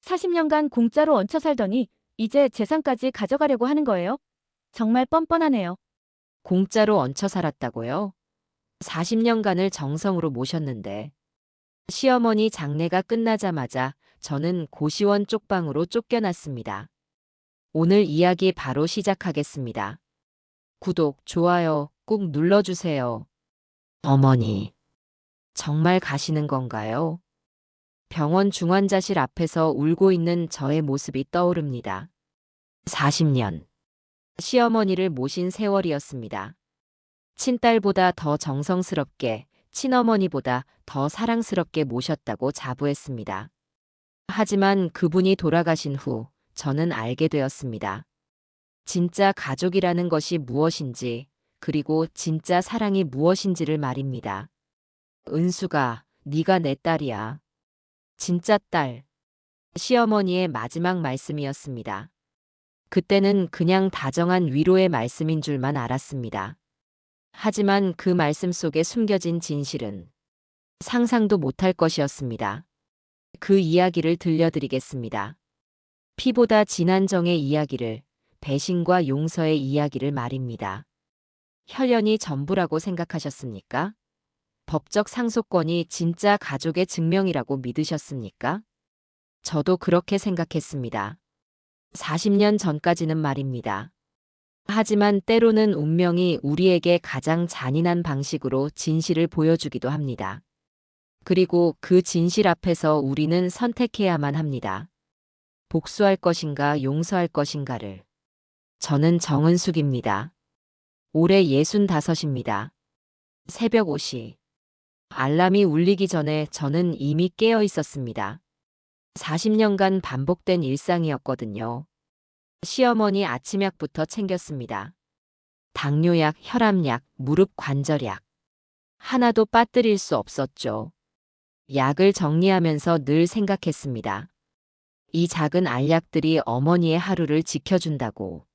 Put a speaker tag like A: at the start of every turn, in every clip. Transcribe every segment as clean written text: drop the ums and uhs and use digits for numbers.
A: 40년간 공짜로 얹혀 살더니 이제 재산까지 가져가려고 하는 거예요? 정말 뻔뻔하네요.
B: 공짜로 얹혀 살았다고요? 40년간을 정성으로 모셨는데 시어머니 장례가 끝나자마자 저는 고시원 쪽방으로 쫓겨났습니다. 오늘 이야기 바로 시작하겠습니다. 구독, 좋아요 꾹 눌러주세요. 어머니, 정말 가시는 건가요? 병원 중환자실 앞에서 울고 있는 저의 모습이 떠오릅니다. 40년. 시어머니를 모신 세월이었습니다. 친딸보다 더 정성스럽게, 친어머니보다 더 사랑스럽게 모셨다고 자부했습니다. 하지만 그분이 돌아가신 후 저는 알게 되었습니다. 진짜 가족이라는 것이 무엇인지, 그리고 진짜 사랑이 무엇인지를 말입니다. 은수가, 네가 내 딸이야. 진짜 딸. 시어머니의 마지막 말씀이었습니다. 그때는 그냥 다정한 위로의 말씀인 줄만 알았습니다. 하지만 그 말씀 속에 숨겨진 진실은 상상도 못할 것이었습니다. 그 이야기를 들려드리겠습니다. 피보다 진한 정의 이야기를, 배신과 용서의 이야기를 말입니다. 혈연이 전부라고 생각하셨습니까? 법적 상속권이 진짜 가족의 증명이라고 믿으셨습니까? 저도 그렇게 생각했습니다. 40년 전까지는 말입니다. 하지만 때로는 운명이 우리에게 가장 잔인한 방식으로 진실을 보여주기도 합니다. 그리고 그 진실 앞에서 우리는 선택해야만 합니다. 복수할 것인가 용서할 것인가를. 저는 정은숙입니다. 올해 65입니다. 새벽 5시. 알람이 울리기 전에 저는 이미 깨어 있었습니다. 40년간 반복된 일상이었거든요. 시어머니 아침약부터 챙겼습니다. 당뇨약, 혈압약, 무릎 관절약. 하나도 빠뜨릴 수 없었죠. 약을 정리하면서 늘 생각했습니다. 이 작은 알약들이 어머니의 하루를 지켜준다고.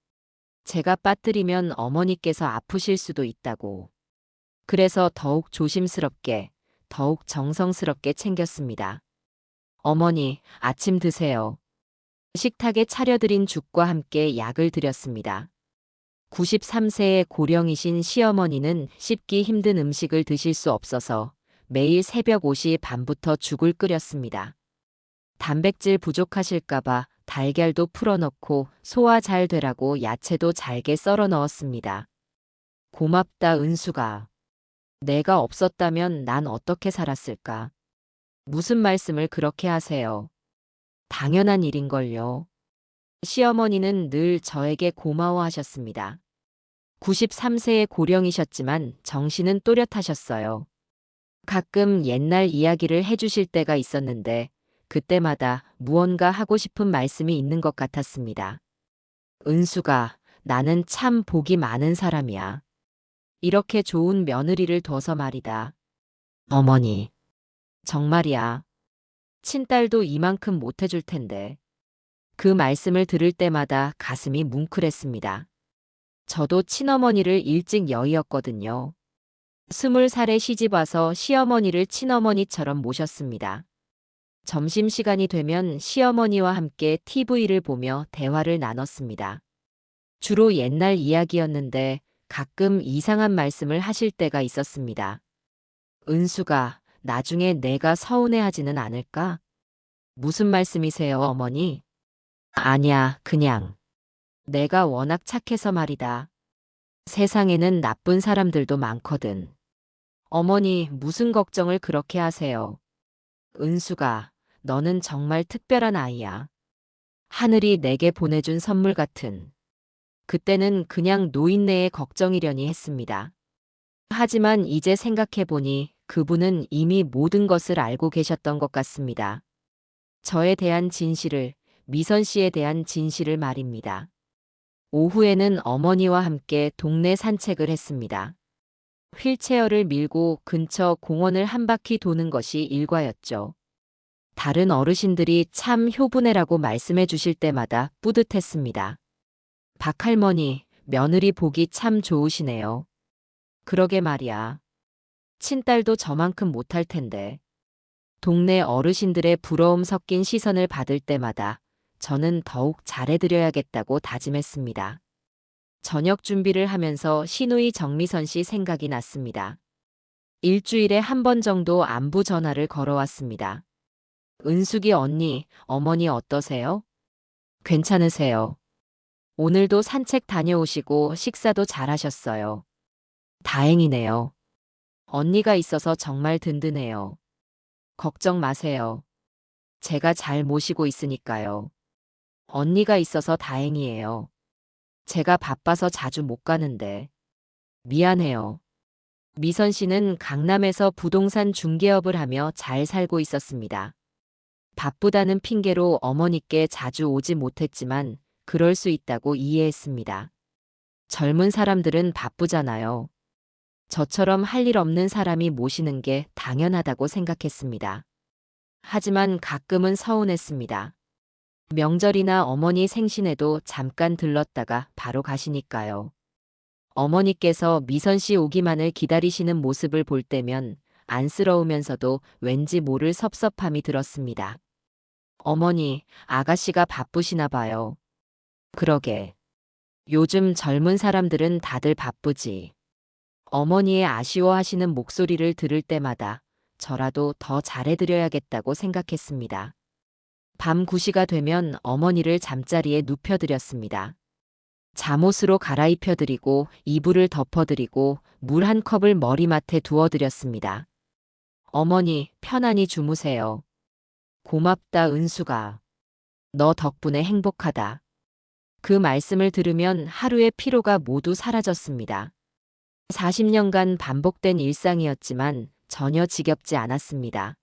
B: 제가 빠뜨리면 어머니께서 아프실 수도 있다고. 그래서 더욱 조심스럽게, 더욱 정성스럽게 챙겼습니다. 어머니, 아침 드세요. 식탁에 차려드린 죽과 함께 약을 드렸습니다. 93세의 고령이신 시어머니는 씹기 힘든 음식을 드실 수 없어서 매일 새벽 5시 반부터 죽을 끓였습니다. 단백질 부족하실까봐 달걀도 풀어넣고 소화 잘 되라고 야채도 잘게 썰어 넣었습니다. 고맙다, 은수가. 내가 없었다면 난 어떻게 살았을까? 무슨 말씀을 그렇게 하세요? 당연한 일인걸요. 시어머니는 늘 저에게 고마워하셨습니다. 93세의 고령이셨지만 정신은 또렷하셨어요. 가끔 옛날 이야기를 해주실 때가 있었는데 그때마다 무언가 하고 싶은 말씀이 있는 것 같았습니다. 은수가, 나는 참 복이 많은 사람이야. 이렇게 좋은 며느리를 둬서 말이다. 어머니, 정말이야. 친딸도 이만큼 못해줄 텐데. 그 말씀을 들을 때마다 가슴이 뭉클했습니다. 저도 친어머니를 일찍 여의었거든요. 20살에 시집와서 시어머니를 친어머니처럼 모셨습니다. 점심시간이 되면 시어머니와 함께 TV를 보며 대화를 나눴습니다. 주로 옛날 이야기였는데 가끔 이상한 말씀을 하실 때가 있었습니다. 은수가, 나중에 내가 서운해하지는 않을까? 무슨 말씀이세요, 어머니? 아니야, 그냥. 내가 워낙 착해서 말이다. 세상에는 나쁜 사람들도 많거든. 어머니, 무슨 걱정을 그렇게 하세요? 은수가, 너는 정말 특별한 아이야. 하늘이 내게 보내준 선물 같은. 그때는 그냥 노인네의 걱정이려니 했습니다. 하지만 이제 생각해보니 그분은 이미 모든 것을 알고 계셨던 것 같습니다. 저에 대한 진실을, 미선 씨에 대한 진실을 말입니다. 오후에는 어머니와 함께 동네 산책을 했습니다. 휠체어를 밀고 근처 공원을 한 바퀴 도는 것이 일과였죠. 다른 어르신들이 참 효부네라고 말씀해 주실 때마다 뿌듯했습니다. 박할머니, 며느리 보기 참 좋으시네요. 그러게 말이야. 친딸도 저만큼 못할 텐데. 동네 어르신들의 부러움 섞인 시선을 받을 때마다 저는 더욱 잘해드려야겠다고 다짐했습니다. 저녁 준비를 하면서 시누이 정미선 씨 생각이 났습니다. 일주일에 한 번 정도 안부 전화를 걸어왔습니다. 은숙이 언니, 어머니 어떠세요? 괜찮으세요? 오늘도 산책 다녀오시고 식사도 잘하셨어요. 다행이네요. 언니가 있어서 정말 든든해요. 걱정 마세요. 제가 잘 모시고 있으니까요. 언니가 있어서 다행이에요. 제가 바빠서 자주 못 가는데. 미안해요. 미선 씨는 강남에서 부동산 중개업을 하며 잘 살고 있었습니다. 바쁘다는 핑계로 어머니께 자주 오지 못했지만 그럴 수 있다고 이해했습니다. 젊은 사람들은 바쁘잖아요. 저처럼 할 일 없는 사람이 모시는 게 당연하다고 생각했습니다. 하지만 가끔은 서운했습니다. 명절이나 어머니 생신에도 잠깐 들렀다가 바로 가시니까요. 어머니께서 미선 씨 오기만을 기다리시는 모습을 볼 때면 안쓰러우면서도 왠지 모를 섭섭함이 들었습니다. 어머니, 아가씨가 바쁘시나 봐요. 그러게. 요즘 젊은 사람들은 다들 바쁘지. 어머니의 아쉬워하시는 목소리를 들을 때마다 저라도 더 잘해드려야겠다고 생각했습니다. 밤 9시가 되면 어머니를 잠자리에 눕혀드렸습니다. 잠옷으로 갈아입혀드리고 이불을 덮어드리고 물 한 컵을 머리맡에 두어드렸습니다. 어머니, 편안히 주무세요. 고맙다, 은수가. 너 덕분에 행복하다. 그 말씀을 들으면 하루의 피로가 모두 사라졌습니다. 40년간 반복된 일상이었지만 전혀 지겹지 않았습니다.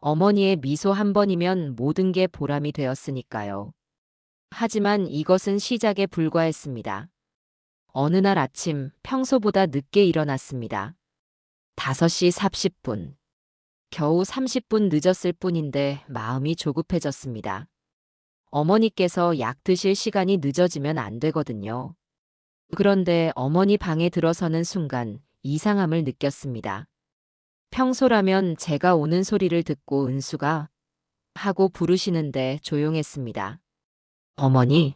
B: 어머니의 미소 한 번이면 모든 게 보람이 되었으니까요. 하지만 이것은 시작에 불과했습니다. 어느 날 아침 평소보다 늦게 일어났습니다. 5시 40분. 겨우 30분 늦었을 뿐인데 마음이 조급해졌습니다. 어머니께서 약 드실 시간이 늦어지면 안 되거든요. 그런데 어머니 방에 들어서는 순간 이상함을 느꼈습니다. 평소라면 제가 오는 소리를 듣고 은수가 하고 부르시는데 조용했습니다. 어머니.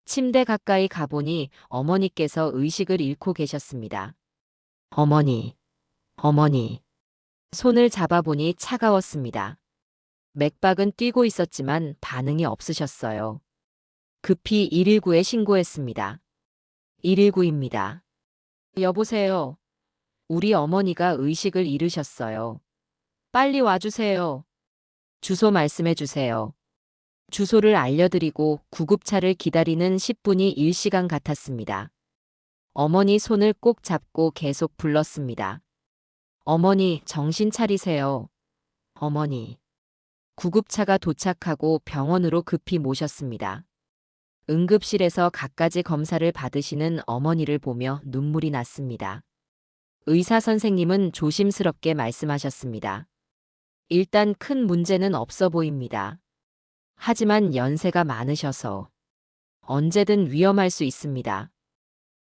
B: 침대 가까이 가보니 어머니께서 의식을 잃고 계셨습니다. 어머니. 어머니. 손을 잡아보니 차가웠습니다. 맥박은 뛰고 있었지만 반응이 없으셨어요. 급히 119에 신고했습니다. 119입니다. 여보세요. 우리 어머니가 의식을 잃으셨어요. 빨리 와주세요. 주소 말씀해 주세요. 주소를 알려드리고 구급차를 기다리는 10분이 1시간 같았습니다. 어머니 손을 꼭 잡고 계속 불렀습니다. 어머니, 정신 차리세요. 어머니. 구급차가 도착하고 병원으로 급히 모셨습니다. 응급실에서 갖가지 검사를 받으시는 어머니를 보며 눈물이 났습니다. 의사 선생님은 조심스럽게 말씀하셨습니다. 일단 큰 문제는 없어 보입니다. 하지만 연세가 많으셔서 언제든 위험할 수 있습니다.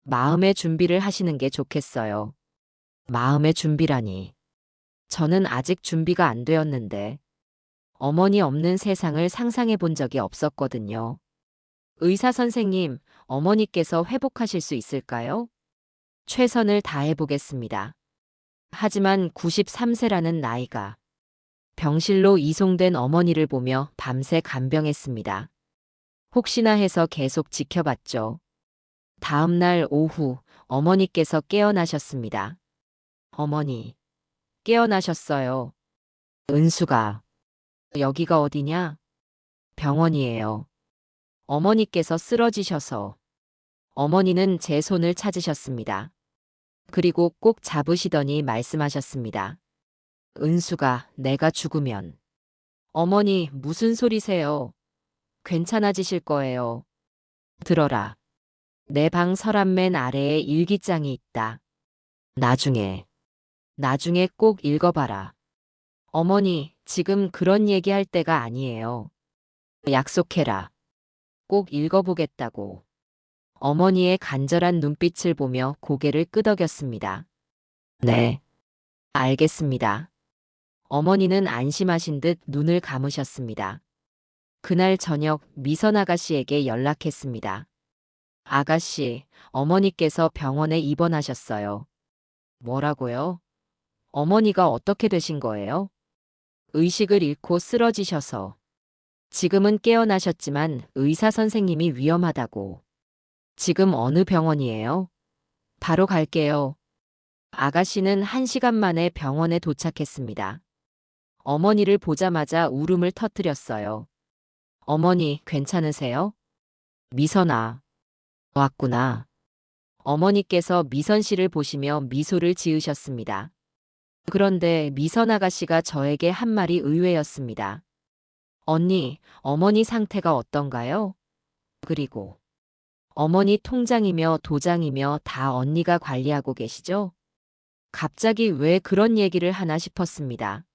B: 마음의 준비를 하시는 게 좋겠어요. 마음의 준비라니. 저는 아직 준비가 안 되었는데 어머니 없는 세상을 상상해 본 적이 없었거든요. 의사 선생님, 어머니께서 회복하실 수 있을까요? 최선을 다해 보겠습니다. 하지만 93세라는 나이가. 병실로 이송된 어머니를 보며 밤새 간병했습니다. 혹시나 해서 계속 지켜봤죠. 다음 날 오후 어머니께서 깨어나셨습니다. 어머니, 깨어나셨어요. 은수가. 여기가 어디냐? 병원이에요. 어머니께서 쓰러지셔서. 어머니는 제 손을 찾으셨습니다. 그리고 꼭 잡으시더니 말씀하셨습니다. 은수가 내가 죽으면. 어머니, 무슨 소리세요? 괜찮아지실 거예요. 들어라. 내 방 서랍 맨 아래에 일기장이 있다. 나중에 꼭 읽어봐라. 어머니, 지금 그런 얘기할 때가 아니에요. 약속해라. 꼭 읽어보겠다고. 어머니의 간절한 눈빛을 보며 고개를 끄덕였습니다. 네, 알겠습니다. 어머니는 안심하신 듯 눈을 감으셨습니다. 그날 저녁 미선 아가씨에게 연락했습니다. 아가씨, 어머니께서 병원에 입원하셨어요. 뭐라고요? 어머니가 어떻게 되신 거예요? 의식을 잃고 쓰러지셔서. 지금은 깨어나셨지만 의사 선생님이 위험하다고. 지금 어느 병원이에요? 바로 갈게요. 아가씨는 1시간 만에 병원에 도착했습니다. 어머니를 보자마자 울음을 터뜨렸어요. 어머니, 괜찮으세요? 미선아. 왔구나. 어머니께서 미선 씨를 보시며 미소를 지으셨습니다. 그런데 미선 아가씨가 저에게 한 말이 의외였습니다. 언니, 어머니 상태가 어떤가요? 그리고 어머니 통장이며 도장이며 다 언니가 관리하고 계시죠? 갑자기 왜 그런 얘기를 하나 싶었습니다.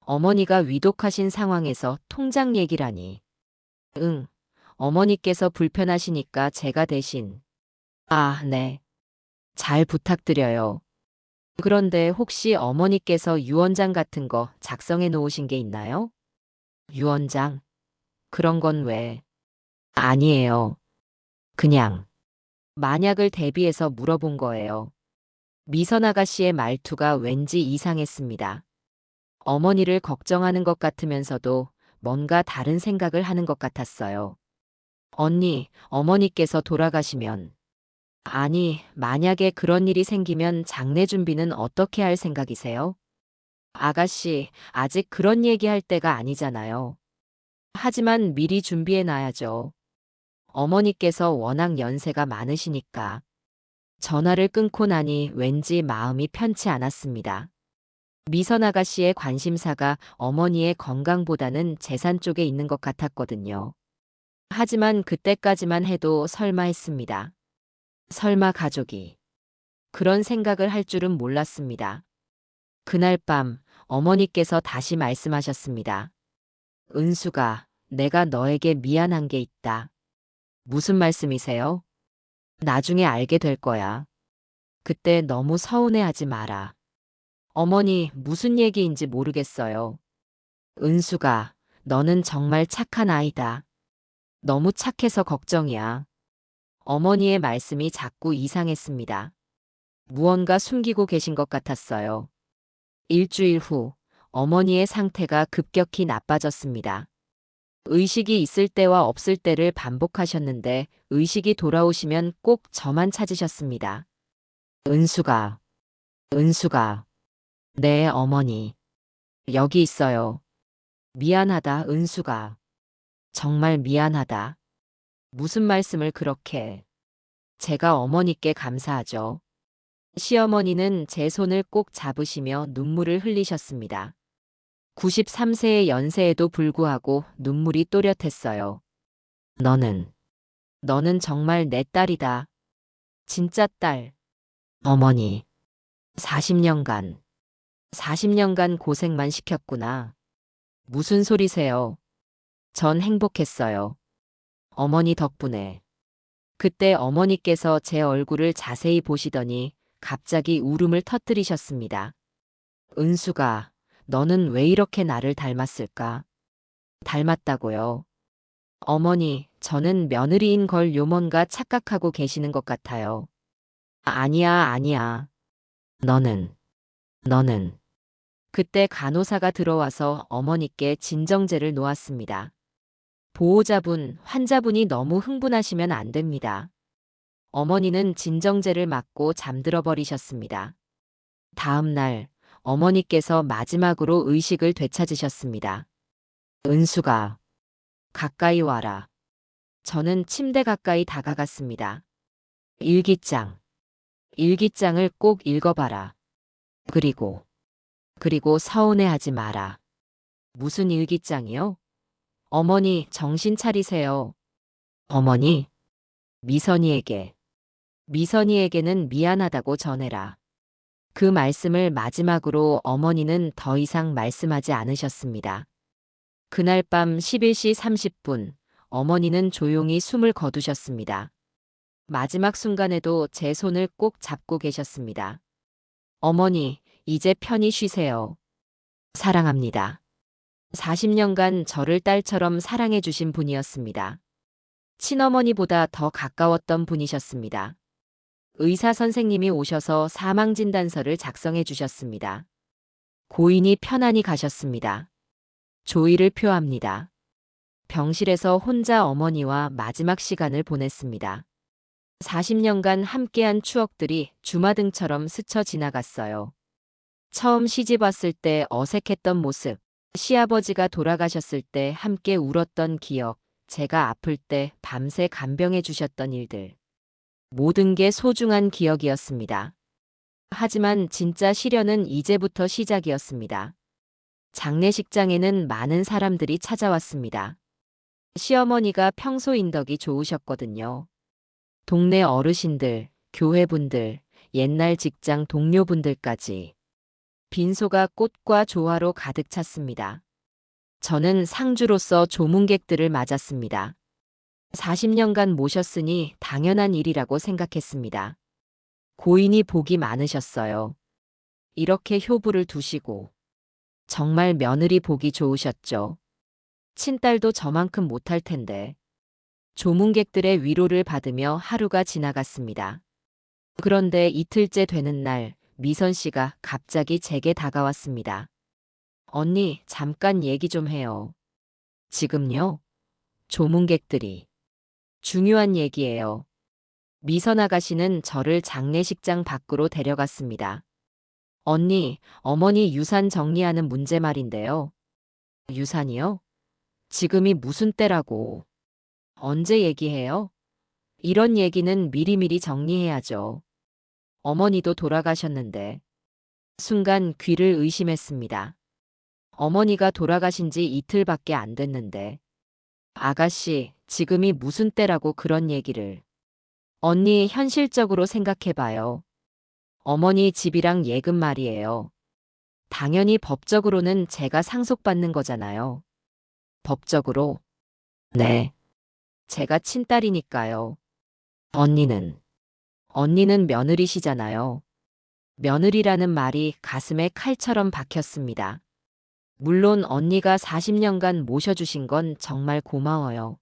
B: 어머니가 위독하신 상황에서 통장 얘기라니. 응, 어머니께서 불편하시니까 제가 대신. 아, 네. 잘 부탁드려요. 그런데 혹시 어머니께서 유언장 같은 거 작성해 놓으신 게 있나요? 유언장? 그런 건 왜? 아니에요. 그냥 만약을 대비해서 물어본 거예요. 미선 아가씨의 말투가 왠지 이상했습니다. 어머니를 걱정하는 것 같으면서도 뭔가 다른 생각을 하는 것 같았어요. 언니, 어머니께서 돌아가시면. 아니, 만약에 그런 일이 생기면 장례 준비는 어떻게 할 생각이세요? 아가씨, 아직 그런 얘기할 때가 아니잖아요. 하지만 미리 준비해 놔야죠. 어머니께서 워낙 연세가 많으시니까. 전화를 끊고 나니 왠지 마음이 편치 않았습니다. 미선 아가씨의 관심사가 어머니의 건강보다는 재산 쪽에 있는 것 같았거든요. 하지만 그때까지만 해도 설마 했습니다. 설마 가족이 그런 생각을 할 줄은 몰랐습니다. 그날 밤 어머니께서 다시 말씀하셨습니다. 은수가, 내가 너에게 미안한 게 있다. 무슨 말씀이세요? 나중에 알게 될 거야. 그때 너무 서운해하지 마라. 어머니, 무슨 얘기인지 모르겠어요. 은수가, 너는 정말 착한 아이다. 너무 착해서 걱정이야. 어머니의 말씀이 자꾸 이상했습니다. 무언가 숨기고 계신 것 같았어요. 일주일 후, 어머니의 상태가 급격히 나빠졌습니다. 의식이 있을 때와 없을 때를 반복하셨는데 의식이 돌아오시면 꼭 저만 찾으셨습니다. 은수가, 은수가, 네, 어머니. 여기 있어요. 미안하다, 은수가. 정말 미안하다. 무슨 말씀을 그렇게. 제가 어머니께 감사하죠. 시어머니는 제 손을 꼭 잡으시며 눈물을 흘리셨습니다. 93세의 연세에도 불구하고 눈물이 또렷했어요. 너는, 너는 정말 내 딸이다. 진짜 딸. 어머니, 40년간, 40년간 고생만 시켰구나. 무슨 소리세요? 전 행복했어요. 어머니 덕분에. 그때 어머니께서 제 얼굴을 자세히 보시더니 갑자기 울음을 터뜨리셨습니다. 은수가, 너는 왜 이렇게 나를 닮았을까? 닮았다고요. 어머니, 저는 며느리인 걸 요뭔가 착각하고 계시는 것 같아요. 아니야, 아니야. 너는. 그때 간호사가 들어와서 어머니께 진정제를 놓았습니다. 보호자분, 환자분이 너무 흥분하시면 안 됩니다. 어머니는 진정제를 맞고 잠들어 버리셨습니다. 다음 날, 어머니께서 마지막으로 의식을 되찾으셨습니다. 은수가, 가까이 와라. 저는 침대 가까이 다가갔습니다. 일기장. 일기장을 꼭 읽어봐라. 그리고 서운해하지 마라. 무슨 일기장이요? 어머니, 정신 차리세요. 어머니, 미선이에게. 미선이에게는 미안하다고 전해라. 그 말씀을 마지막으로 어머니는 더 이상 말씀하지 않으셨습니다. 그날 밤 11시 30분, 어머니는 조용히 숨을 거두셨습니다. 마지막 순간에도 제 손을 꼭 잡고 계셨습니다. 어머니, 이제 편히 쉬세요. 사랑합니다. 40년간 저를 딸처럼 사랑해 주신 분이었습니다. 친어머니보다 더 가까웠던 분이셨습니다. 의사 선생님이 오셔서 사망진단서를 작성해 주셨습니다. 고인이 편안히 가셨습니다. 조의를 표합니다. 병실에서 혼자 어머니와 마지막 시간을 보냈습니다. 40년간 함께한 추억들이 주마등처럼 스쳐 지나갔어요. 처음 시집 왔을 때 어색했던 모습, 시아버지가 돌아가셨을 때 함께 울었던 기억, 제가 아플 때 밤새 간병해 주셨던 일들. 모든 게 소중한 기억이었습니다. 하지만 진짜 시련은 이제부터 시작이었습니다. 장례식장에는 많은 사람들이 찾아왔습니다. 시어머니가 평소 인덕이 좋으셨거든요. 동네 어르신들, 교회분들, 옛날 직장 동료분들까지. 빈소가 꽃과 조화로 가득 찼습니다. 저는 상주로서 조문객들을 맞았습니다. 40년간 모셨으니 당연한 일이라고 생각했습니다. 고인이 복이 많으셨어요. 이렇게 효부를 두시고. 정말 며느리 복이 좋으셨죠. 친딸도 저만큼 못할 텐데. 조문객들의 위로를 받으며 하루가 지나갔습니다. 그런데 이틀째 되는 날, 미선 씨가 갑자기 제게 다가왔습니다. 언니, 잠깐 얘기 좀 해요. 지금요? 조문객들이. 중요한 얘기예요. 미선 아가씨는 저를 장례식장 밖으로 데려갔습니다. 언니, 어머니 유산 정리하는 문제 말인데요. 유산이요? 지금이 무슨 때라고. 언제 얘기해요? 이런 얘기는 미리미리 정리해야죠. 어머니도 돌아가셨는데. 순간 귀를 의심했습니다. 어머니가 돌아가신 지 이틀밖에 안 됐는데. 아가씨, 지금이 무슨 때라고 그런 얘기를. 언니, 현실적으로 생각해봐요. 어머니 집이랑 예금 말이에요. 당연히 법적으로는 제가 상속받는 거잖아요. 법적으로? 네. 제가 친딸이니까요. 언니는 며느리시잖아요. 며느리라는 말이 가슴에 칼처럼 박혔습니다. 물론 언니가 40년간 모셔주신 건 정말 고마워요.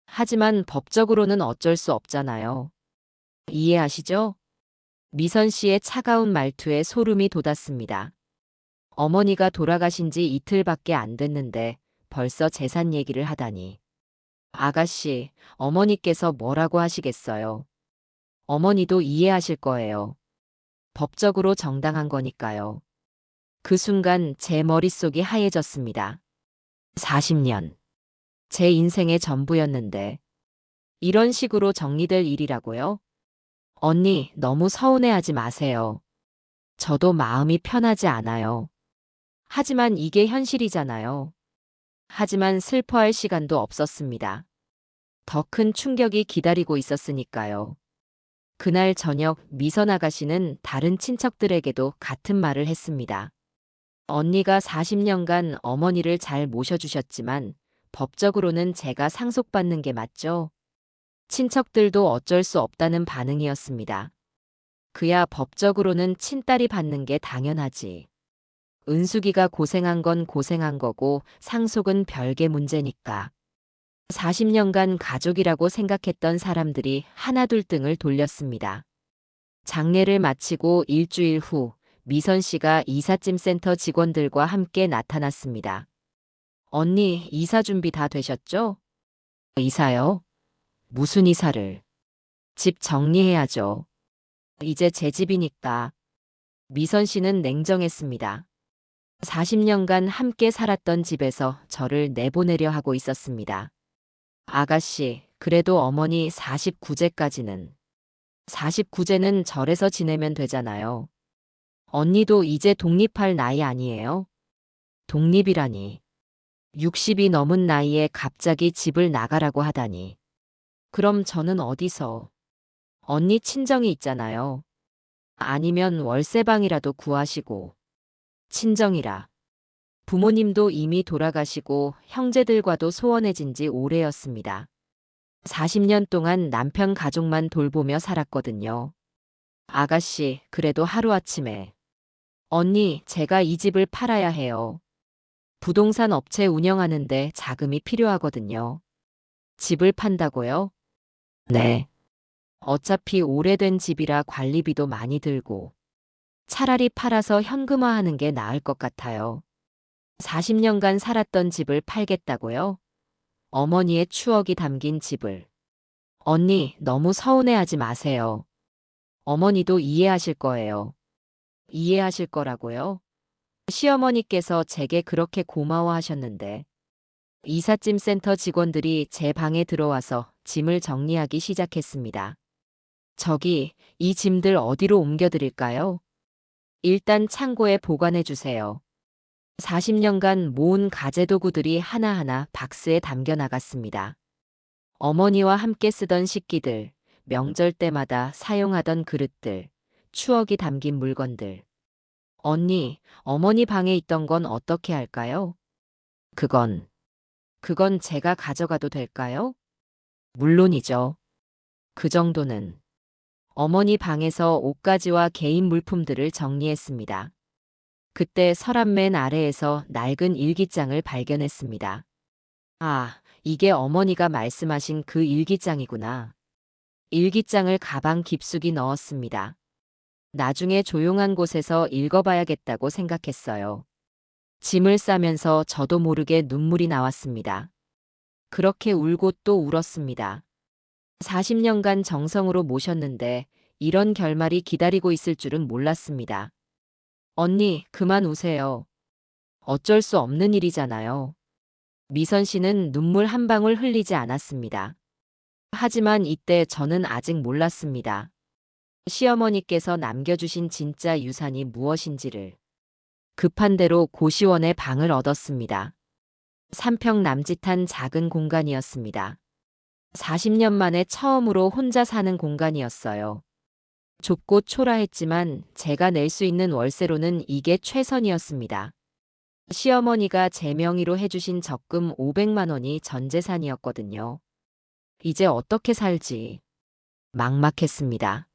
B: 하지만 법적으로는 어쩔 수 없잖아요. 이해하시죠? 미선 씨의 차가운 말투에 소름이 돋았습니다. 어머니가 돌아가신 지 이틀밖에 안 됐는데 벌써 재산 얘기를 하다니. 아가씨, 어머니께서 뭐라고 하시겠어요? 어머니도 이해하실 거예요. 법적으로 정당한 거니까요. 그 순간 제 머릿속이 하얘졌습니다. 40년. 제 인생의 전부였는데. 이런 식으로 정리될 일이라고요? 언니, 너무 서운해하지 마세요. 저도 마음이 편하지 않아요. 하지만 이게 현실이잖아요. 하지만 슬퍼할 시간도 없었습니다. 더 큰 충격이 기다리고 있었으니까요. 그날 저녁 미선 아가씨는 다른 친척들에게도 같은 말을 했습니다. 언니가 40년간 어머니를 잘 모셔주셨지만 법적으로는 제가 상속받는 게 맞죠? 친척들도 어쩔 수 없다는 반응이었습니다. 그야 법적으로는 친딸이 받는 게 당연하지. 은숙이가 고생한 건 고생한 거고 상속은 별개 문제니까. 40년간 가족이라고 생각했던 사람들이 하나둘 등을 돌렸습니다. 장례를 마치고 일주일 후 미선 씨가 이삿짐센터 직원들과 함께 나타났습니다. 언니, 이사 준비 다 되셨죠? 이사요? 무슨 이사를? 집 정리해야죠. 이제 제 집이니까. 미선 씨는 냉정했습니다. 40년간 함께 살았던 집에서 저를 내보내려 하고 있었습니다. 아가씨, 그래도 어머니 49제까지는. 49제는 절에서 지내면 되잖아요. 언니도 이제 독립할 나이 아니에요? 독립이라니. 60이 넘은 나이에 갑자기 집을 나가라고 하다니. 그럼 저는 어디서? 언니 친정이 있잖아요. 아니면 월세방이라도 구하시고. 친정이라. 부모님도 이미 돌아가시고 형제들과도 소원해진 지 오래였습니다. 40년 동안 남편 가족만 돌보며 살았거든요. 아가씨, 그래도 하루아침에. 언니, 제가 이 집을 팔아야 해요. 부동산 업체 운영하는데 자금이 필요하거든요. 집을 판다고요? 네. 어차피 오래된 집이라 관리비도 많이 들고 차라리 팔아서 현금화하는 게 나을 것 같아요. 40년간 살았던 집을 팔겠다고요? 어머니의 추억이 담긴 집을. 언니, 너무 서운해하지 마세요. 어머니도 이해하실 거예요. 이해하실 거라고요? 시어머니께서 제게 그렇게 고마워하셨는데 이삿짐 센터 직원들이 제 방에 들어와서 짐을 정리하기 시작했습니다. 저기, 이 짐들 어디로 옮겨드릴까요? 일단 창고에 보관해 주세요. 40년간 모은 가재도구들이 하나하나 박스에 담겨 나갔습니다. 어머니와 함께 쓰던 식기들, 명절 때마다 사용하던 그릇들, 추억이 담긴 물건들. 언니, 어머니 방에 있던 건 어떻게 할까요? 그건 제가 가져가도 될까요? 물론이죠. 그 정도는. 어머니 방에서 옷가지와 개인 물품들을 정리했습니다. 그때 서랍 맨 아래에서 낡은 일기장을 발견했습니다. 아, 이게 어머니가 말씀하신 그 일기장이구나. 일기장을 가방 깊숙이 넣었습니다. 나중에 조용한 곳에서 읽어봐야겠다고 생각했어요. 짐을 싸면서 저도 모르게 눈물이 나왔습니다. 그렇게 울고 또 울었습니다. 40년간 정성으로 모셨는데 이런 결말이 기다리고 있을 줄은 몰랐습니다. 언니, 그만 우세요. 어쩔 수 없는 일이잖아요. 미선 씨는 눈물 한 방울 흘리지 않았습니다. 하지만 이때 저는 아직 몰랐습니다. 시어머니께서 남겨주신 진짜 유산이 무엇인지를. 급한 대로 고시원에 방을 얻었습니다. 3평 남짓한 작은 공간이었습니다. 40년 만에 처음으로 혼자 사는 공간이었어요. 좁고 초라했지만 제가 낼 수 있는 월세로는 이게 최선이었습니다. 시어머니가 제 명의로 해주신 적금 500만 원이 전 재산이었거든요. 이제 어떻게 살지? 막막했습니다.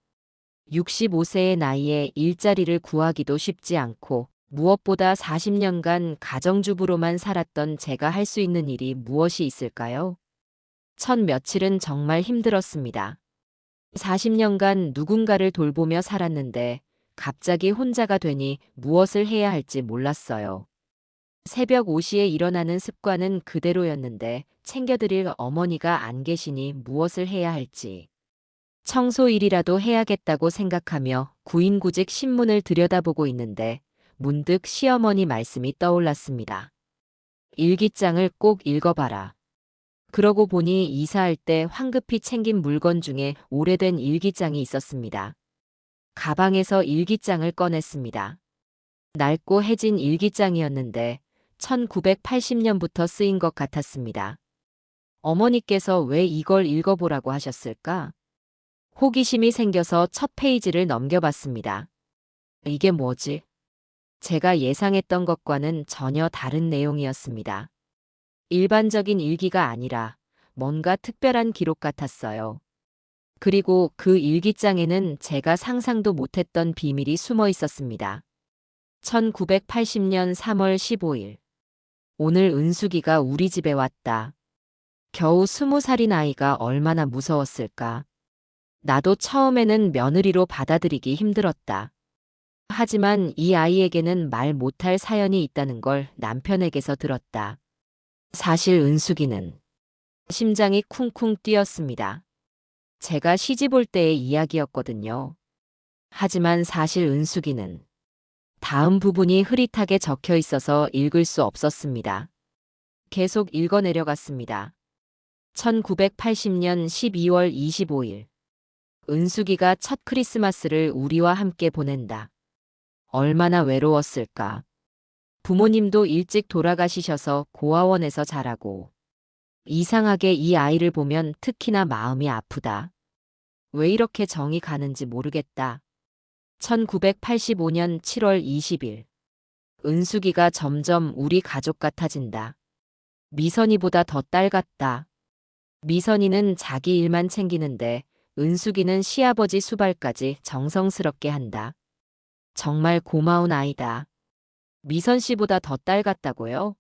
B: 65세의 나이에 일자리를 구하기도 쉽지 않고 무엇보다 40년간 가정주부로만 살았던 제가 할 수 있는 일이 무엇이 있을까요? 첫 며칠은 정말 힘들었습니다. 40년간 누군가를 돌보며 살았는데 갑자기 혼자가 되니 무엇을 해야 할지 몰랐어요. 새벽 5시에 일어나는 습관은 그대로였는데 챙겨드릴 어머니가 안 계시니 무엇을 해야 할지. 청소일이라도 해야겠다고 생각하며 구인구직 신문을 들여다보고 있는데 문득 시어머니 말씀이 떠올랐습니다. 일기장을 꼭 읽어봐라. 그러고 보니 이사할 때 황급히 챙긴 물건 중에 오래된 일기장이 있었습니다. 가방에서 일기장을 꺼냈습니다. 낡고 해진 일기장이었는데 1980년부터 쓰인 것 같았습니다. 어머니께서 왜 이걸 읽어보라고 하셨을까? 호기심이 생겨서 첫 페이지를 넘겨봤습니다. 이게 뭐지? 제가 예상했던 것과는 전혀 다른 내용이었습니다. 일반적인 일기가 아니라 뭔가 특별한 기록 같았어요. 그리고 그 일기장에는 제가 상상도 못했던 비밀이 숨어 있었습니다. 1980년 3월 15일. 오늘 은숙이가 우리 집에 왔다. 겨우 20살인 아이가 얼마나 무서웠을까. 나도 처음에는 며느리로 받아들이기 힘들었다. 하지만 이 아이에게는 말 못할 사연이 있다는 걸 남편에게서 들었다. 사실 은숙이는 심장이 쿵쿵 뛰었습니다. 제가 시집 올 때의 이야기였거든요. 하지만 사실 은숙이는 다음 부분이 흐릿하게 적혀 있어서 읽을 수 없었습니다. 계속 읽어 내려갔습니다. 1980년 12월 25일. 은숙이가 첫 크리스마스를 우리와 함께 보낸다. 얼마나 외로웠을까. 부모님도 일찍 돌아가시셔서 고아원에서 자라고. 이상하게 이 아이를 보면 특히나 마음이 아프다. 왜 이렇게 정이 가는지 모르겠다. 1985년 7월 20일. 은숙이가 점점 우리 가족 같아진다. 미선이보다 더 딸 같다. 미선이는 자기 일만 챙기는데 은숙이는 시아버지 수발까지 정성스럽게 한다. 정말 고마운 아이다. 미선 씨보다 더 딸 같다고요?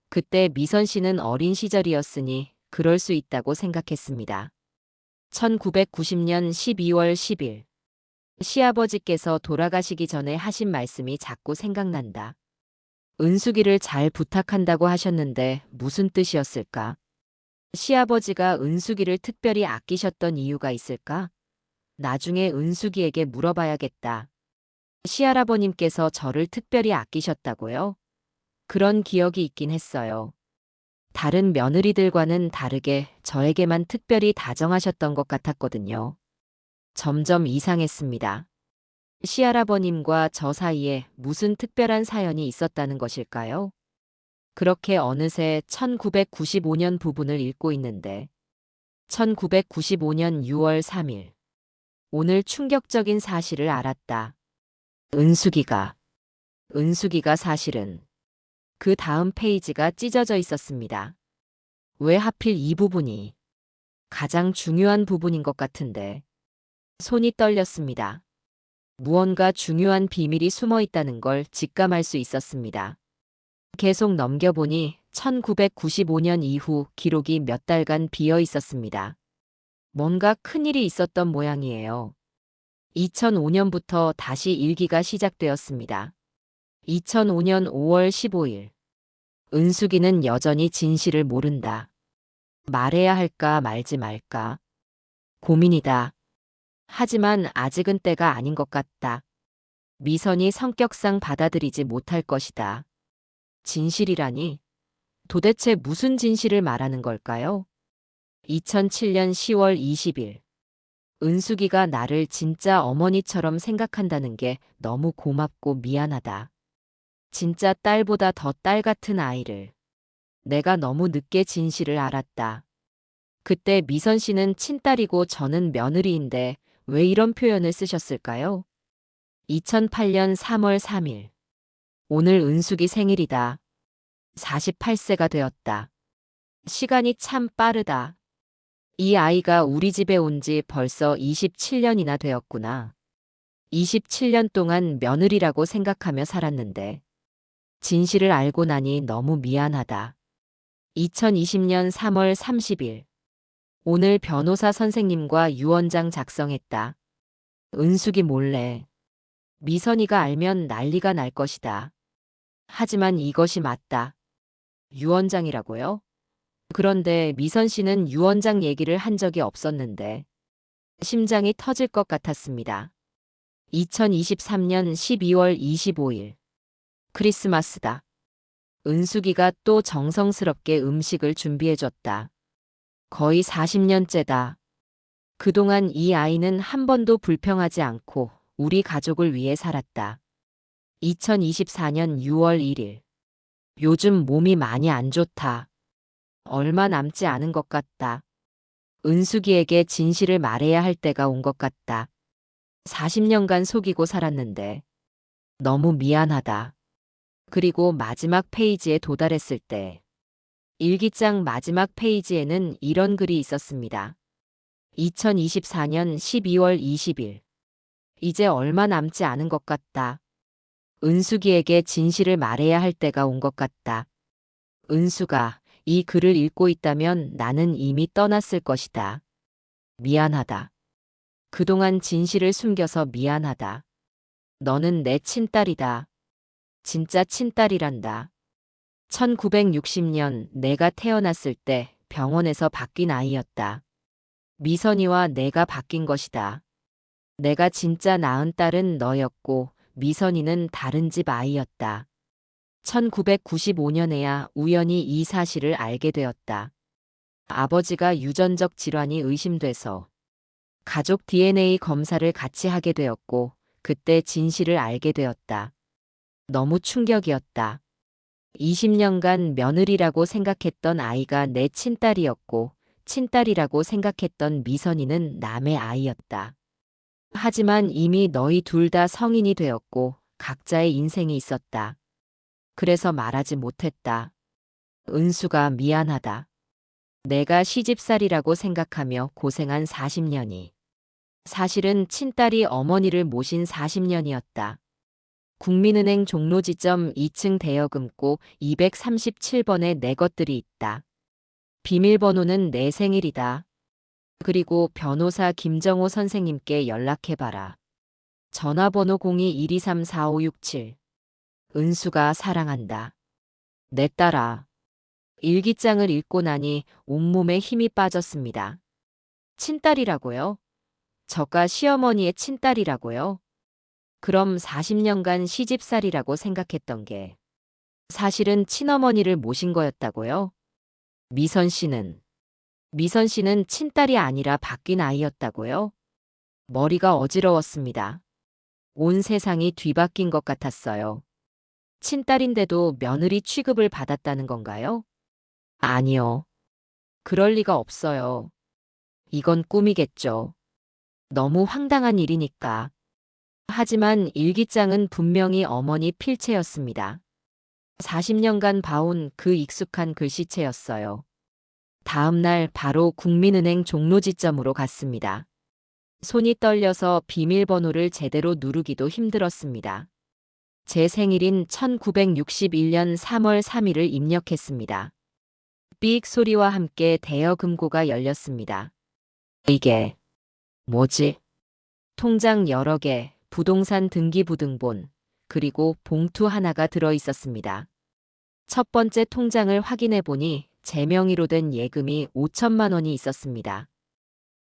B: 그때 미선 씨는 어린 시절이었으니 그럴 수 있다고 생각했습니다. 1990년 12월 10일. 시아버지께서 돌아가시기 전에 하신 말씀이 자꾸 생각난다. 은숙이를 잘 부탁한다고 하셨는데 무슨 뜻이었을까? 시아버지가 은숙이를 특별히 아끼셨던 이유가 있을까? 나중에 은숙이에게 물어봐야겠다. 시할아버님께서 저를 특별히 아끼셨다고요? 그런 기억이 있긴 했어요. 다른 며느리들과는 다르게 저에게만 특별히 다정하셨던 것 같았거든요. 점점 이상했습니다. 시할아버님과 저 사이에 무슨 특별한 사연이 있었다는 것일까요? 그렇게 어느새 1995년 부분을 읽고 있는데 1995년 6월 3일. 오늘 충격적인 사실을 알았다. 은숙이가 사실은 그 다음 페이지가 찢어져 있었습니다. 왜 하필 이 부분이 가장 중요한 부분인 것 같은데 손이 떨렸습니다. 무언가 중요한 비밀이 숨어 있다는 걸 직감할 수 있었습니다. 계속 넘겨보니 1995년 이후 기록이 몇 달간 비어 있었습니다. 뭔가 큰일이 있었던 모양이에요. 2005년부터 다시 일기가 시작되었습니다. 2005년 5월 15일. 은숙이는 여전히 진실을 모른다. 말해야 할까 말지 말까. 고민이다. 하지만 아직은 때가 아닌 것 같다. 미선이 성격상 받아들이지 못할 것이다. 진실이라니? 도대체 무슨 진실을 말하는 걸까요? 2007년 10월 20일. 은숙이가 나를 진짜 어머니처럼 생각한다는 게 너무 고맙고 미안하다. 진짜 딸보다 더 딸 같은 아이를. 내가 너무 늦게 진실을 알았다. 그때 미선 씨는 친딸이고 저는 며느리인데 왜 이런 표현을 쓰셨을까요? 2008년 3월 3일. 오늘 은숙이 생일이다. 48세가 되었다. 시간이 참 빠르다. 이 아이가 우리 집에 온 지 벌써 27년이나 되었구나. 27년 동안 며느리라고 생각하며 살았는데 진실을 알고 나니 너무 미안하다. 2020년 3월 30일. 오늘 변호사 선생님과 유언장 작성했다. 은숙이 몰래. 미선이가 알면 난리가 날 것이다. 하지만 이것이 맞다. 유언장이라고요? 그런데 미선 씨는 유언장 얘기를 한 적이 없었는데 심장이 터질 것 같았습니다. 2023년 12월 25일. 크리스마스다. 은숙이가 또 정성스럽게 음식을 준비해줬다. 거의 40년째다. 그동안 이 아이는 한 번도 불평하지 않고 우리 가족을 위해 살았다. 2024년 6월 1일. 요즘 몸이 많이 안 좋다. 얼마 남지 않은 것 같다. 은숙이에게 진실을 말해야 할 때가 온 것 같다. 40년간 속이고 살았는데 너무 미안하다. 그리고 마지막 페이지에 도달했을 때 일기장 마지막 페이지에는 이런 글이 있었습니다. 2024년 12월 20일. 이제 얼마 남지 않은 것 같다. 은숙이에게 진실을 말해야 할 때가 온 것 같다. 은숙아, 이 글을 읽고 있다면 나는 이미 떠났을 것이다. 미안하다. 그동안 진실을 숨겨서 미안하다. 너는 내 친딸이다. 진짜 친딸이란다. 1960년 내가 태어났을 때 병원에서 바뀐 아이였다. 미선이와 내가 바뀐 것이다. 내가 진짜 낳은 딸은 너였고 미선이는 다른 집 아이였다. 1995년에야 우연히 이 사실을 알게 되었다. 아버지가 유전적 질환이 의심돼서 가족 DNA 검사를 같이 하게 되었고 그때 진실을 알게 되었다. 너무 충격이었다. 20년간 며느리라고 생각했던 아이가 내 친딸이었고 친딸이라고 생각했던 미선이는 남의 아이였다. 하지만 이미 너희 둘 다 성인이 되었고 각자의 인생이 있었다. 그래서 말하지 못했다. 은수가 미안하다. 내가 시집살이라고 생각하며 고생한 40년이 사실은 친딸이 어머니를 모신 40년이었다. 국민은행 종로지점 2층 대여금고 237번에 내 것들이 있다. 비밀번호는 내 생일이다. 그리고 변호사 김정호 선생님께 연락해봐라. 전화번호 02-123-4567. 은수가 사랑한다. 내 딸아. 일기장을 읽고 나니 온몸에 힘이 빠졌습니다. 친딸이라고요? 저가 시어머니의 친딸이라고요? 그럼 40년간 시집살이라고 생각했던 게 사실은 친어머니를 모신 거였다고요? 미선 씨는 친딸이 아니라 바뀐 아이였다고요? 머리가 어지러웠습니다. 온 세상이 뒤바뀐 것 같았어요. 친딸인데도 며느리 취급을 받았다는 건가요? 아니요. 그럴 리가 없어요. 이건 꿈이겠죠. 너무 황당한 일이니까. 하지만 일기장은 분명히 어머니 필체였습니다. 40년간 봐온 그 익숙한 글씨체였어요. 다음 날 바로 국민은행 종로지점으로 갔습니다. 손이 떨려서 비밀번호를 제대로 누르기도 힘들었습니다. 제 생일인 1961년 3월 3일을 입력했습니다. 삑 소리와 함께 대여금고가 열렸습니다. 이게 뭐지? 통장 여러 개, 부동산 등기부등본, 그리고 봉투 하나가 들어 있었습니다. 첫 번째 통장을 확인해 보니 제 명의로 된 예금이 5천만 원이 있었습니다.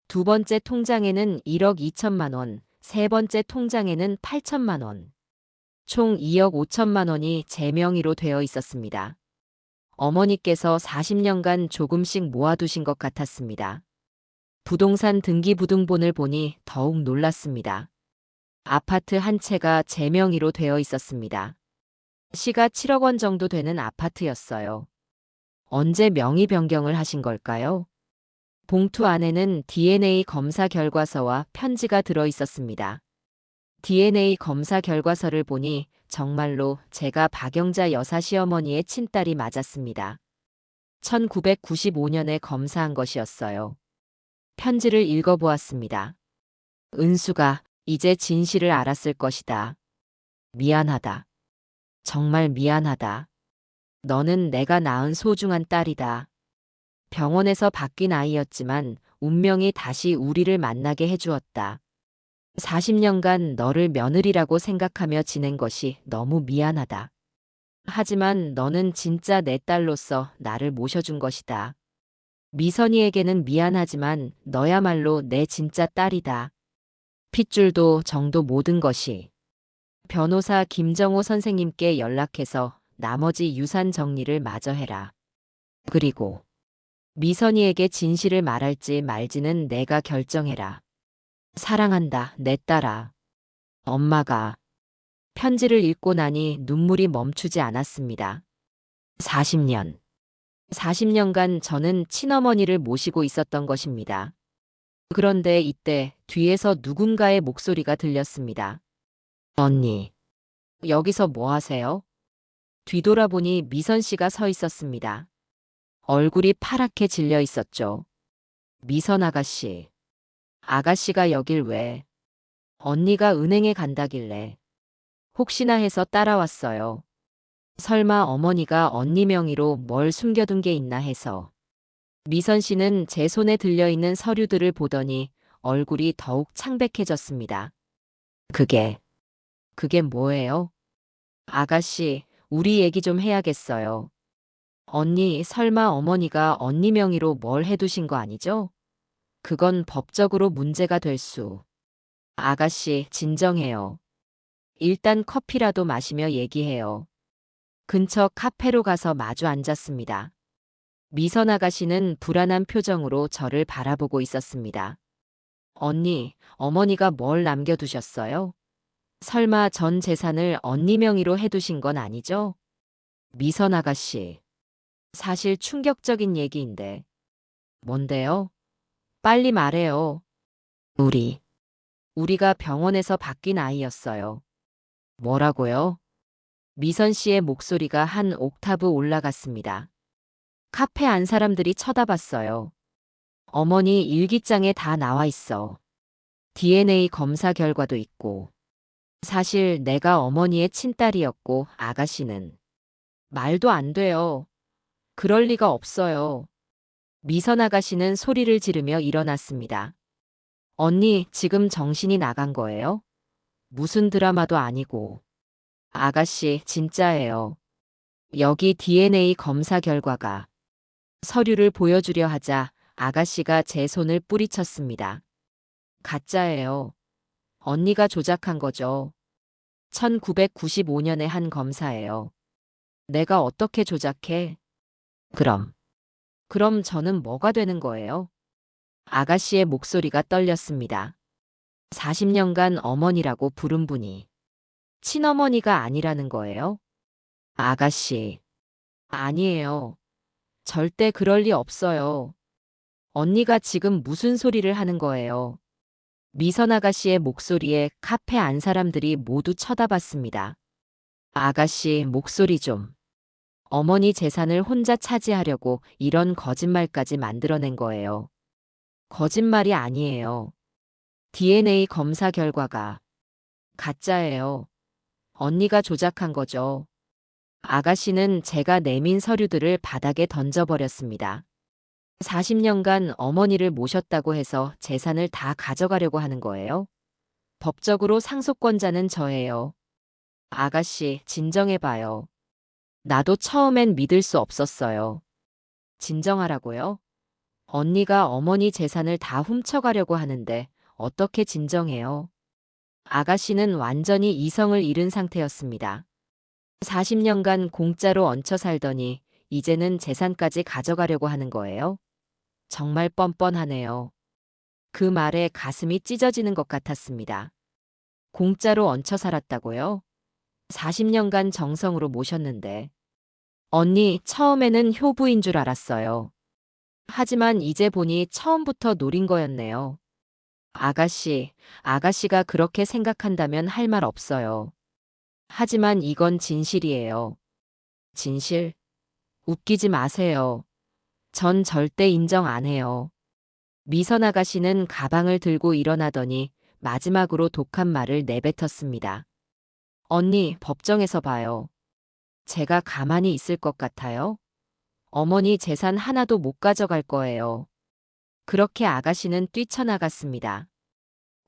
B: 두 번째 통장에는 1억 2천만 원, 세 번째 통장에는 8천만 원. 총 2억 5천만 원이 제 명의로 되어 있었습니다. 어머니께서 40년간 조금씩 모아두신 것 같았습니다. 부동산 등기부등본을 보니 더욱 놀랐습니다. 아파트 한 채가 제 명의로 되어 있었습니다. 시가 7억 원 정도 되는 아파트였어요. 언제 명의 변경을 하신 걸까요? 봉투 안에는 DNA 검사 결과서와 편지가 들어 있었습니다. DNA 검사 결과서를 보니 정말로 제가 박영자 여사 시어머니의 친딸이 맞았습니다. 1995년에 검사한 것이었어요. 편지를 읽어보았습니다. 은수가 이제 진실을 알았을 것이다. 미안하다. 정말 미안하다. 너는 내가 낳은 소중한 딸이다. 병원에서 바뀐 아이였지만 운명이 다시 우리를 만나게 해주었다. 40년간 너를 며느리라고 생각하며 지낸 것이 너무 미안하다. 하지만 너는 진짜 내 딸로서 나를 모셔준 것이다. 미선이에게는 미안하지만 너야말로 내 진짜 딸이다. 핏줄도 정도 모든 것이. 변호사 김정호 선생님께 연락해서 나머지 유산 정리를 마저 해라. 그리고 미선이에게 진실을 말할지 말지는 내가 결정해라. 사랑한다, 내 딸아. 엄마가. 편지를 읽고 나니 눈물이 멈추지 않았습니다. 40년간 저는 친어머니를 모시고 있었던 것입니다. 그런데 이때 뒤에서 누군가의 목소리가 들렸습니다. 언니, 여기서 뭐 하세요? 뒤돌아보니 미선 씨가 서 있었습니다. 얼굴이 파랗게 질려 있었죠. 미선 아가씨. 아가씨가 여길 왜? 언니가 은행에 간다길래. 혹시나 해서 따라왔어요. 설마 어머니가 언니 명의로 뭘 숨겨둔 게 있나 해서. 미선 씨는 제 손에 들려있는 서류들을 보더니 얼굴이 더욱 창백해졌습니다. 그게 뭐예요? 아가씨, 우리 얘기 좀 해야겠어요. 언니, 설마 어머니가 언니 명의로 뭘 해두신 거 아니죠? 그건 법적으로 문제가 될 수. 아가씨, 진정해요. 일단 커피라도 마시며 얘기해요. 근처 카페로 가서 마주 앉았습니다. 미선 아가씨는 불안한 표정으로 저를 바라보고 있었습니다. 언니, 어머니가 뭘 남겨두셨어요? 설마 전 재산을 언니 명의로 해두신 건 아니죠? 미선 아가씨. 사실 충격적인 얘기인데. 뭔데요? 빨리 말해요. 우리가 병원에서 바뀐 아이였어요. 뭐라고요? 미선 씨의 목소리가 한 옥타브 올라갔습니다. 카페 안 사람들이 쳐다봤어요. 어머니 일기장에 다 나와 있어. DNA 검사 결과도 있고. 사실 내가 어머니의 친딸이었고 아가씨는 말도 안 돼요. 그럴 리가 없어요. 미선 아가씨는 소리를 지르며 일어났습니다. 언니, 지금 정신이 나간 거예요? 무슨 드라마도 아니고. 아가씨, 진짜예요. 여기 DNA 검사 결과가. 서류를 보여주려 하자 아가씨가 제 손을 뿌리쳤습니다. 가짜예요. 언니가 조작한 거죠. 1995년에 한 검사예요. 내가 어떻게 조작해? 그럼 저는 뭐가 되는 거예요? 아가씨의 목소리가 떨렸습니다. 40년간 어머니라고 부른 분이 친어머니가 아니라는 거예요? 아가씨, 아니에요. 절대 그럴 리 없어요. 언니가 지금 무슨 소리를 하는 거예요? 미선 아가씨의 목소리에 카페 안 사람들이 모두 쳐다봤습니다. 아가씨, 목소리 좀. 어머니 재산을 혼자 차지하려고 이런 거짓말까지 만들어낸 거예요. 거짓말이 아니에요. DNA 검사 결과가 가짜예요. 언니가 조작한 거죠. 아가씨는 제가 내민 서류들을 바닥에 던져버렸습니다. 40년간 어머니를 모셨다고 해서 재산을 다 가져가려고 하는 거예요? 법적으로 상속권자는 저예요. 아가씨, 진정해봐요. 나도 처음엔 믿을 수 없었어요. 진정하라고요? 언니가 어머니 재산을 다 훔쳐가려고 하는데 어떻게 진정해요? 아가씨는 완전히 이성을 잃은 상태였습니다. 40년간 공짜로 얹혀 살더니 이제는 재산까지 가져가려고 하는 거예요? 정말 뻔뻔하네요. 그 말에 가슴이 찢어지는 것 같았습니다. 공짜로 얹혀 살았다고요? 40년간 정성으로 모셨는데. 언니, 처음에는 효부인 줄 알았어요. 하지만 이제 보니 처음부터 노린 거였네요. 아가씨가 그렇게 생각한다면 할 말 없어요. 하지만 이건 진실이에요. 진실? 웃기지 마세요. 전 절대 인정 안 해요. 미선 아가씨는 가방을 들고 일어나더니 마지막으로 독한 말을 내뱉었습니다. 언니, 법정에서 봐요. 제가 가만히 있을 것 같아요? 어머니 재산 하나도 못 가져갈 거예요. 그렇게 아가씨는 뛰쳐나갔습니다.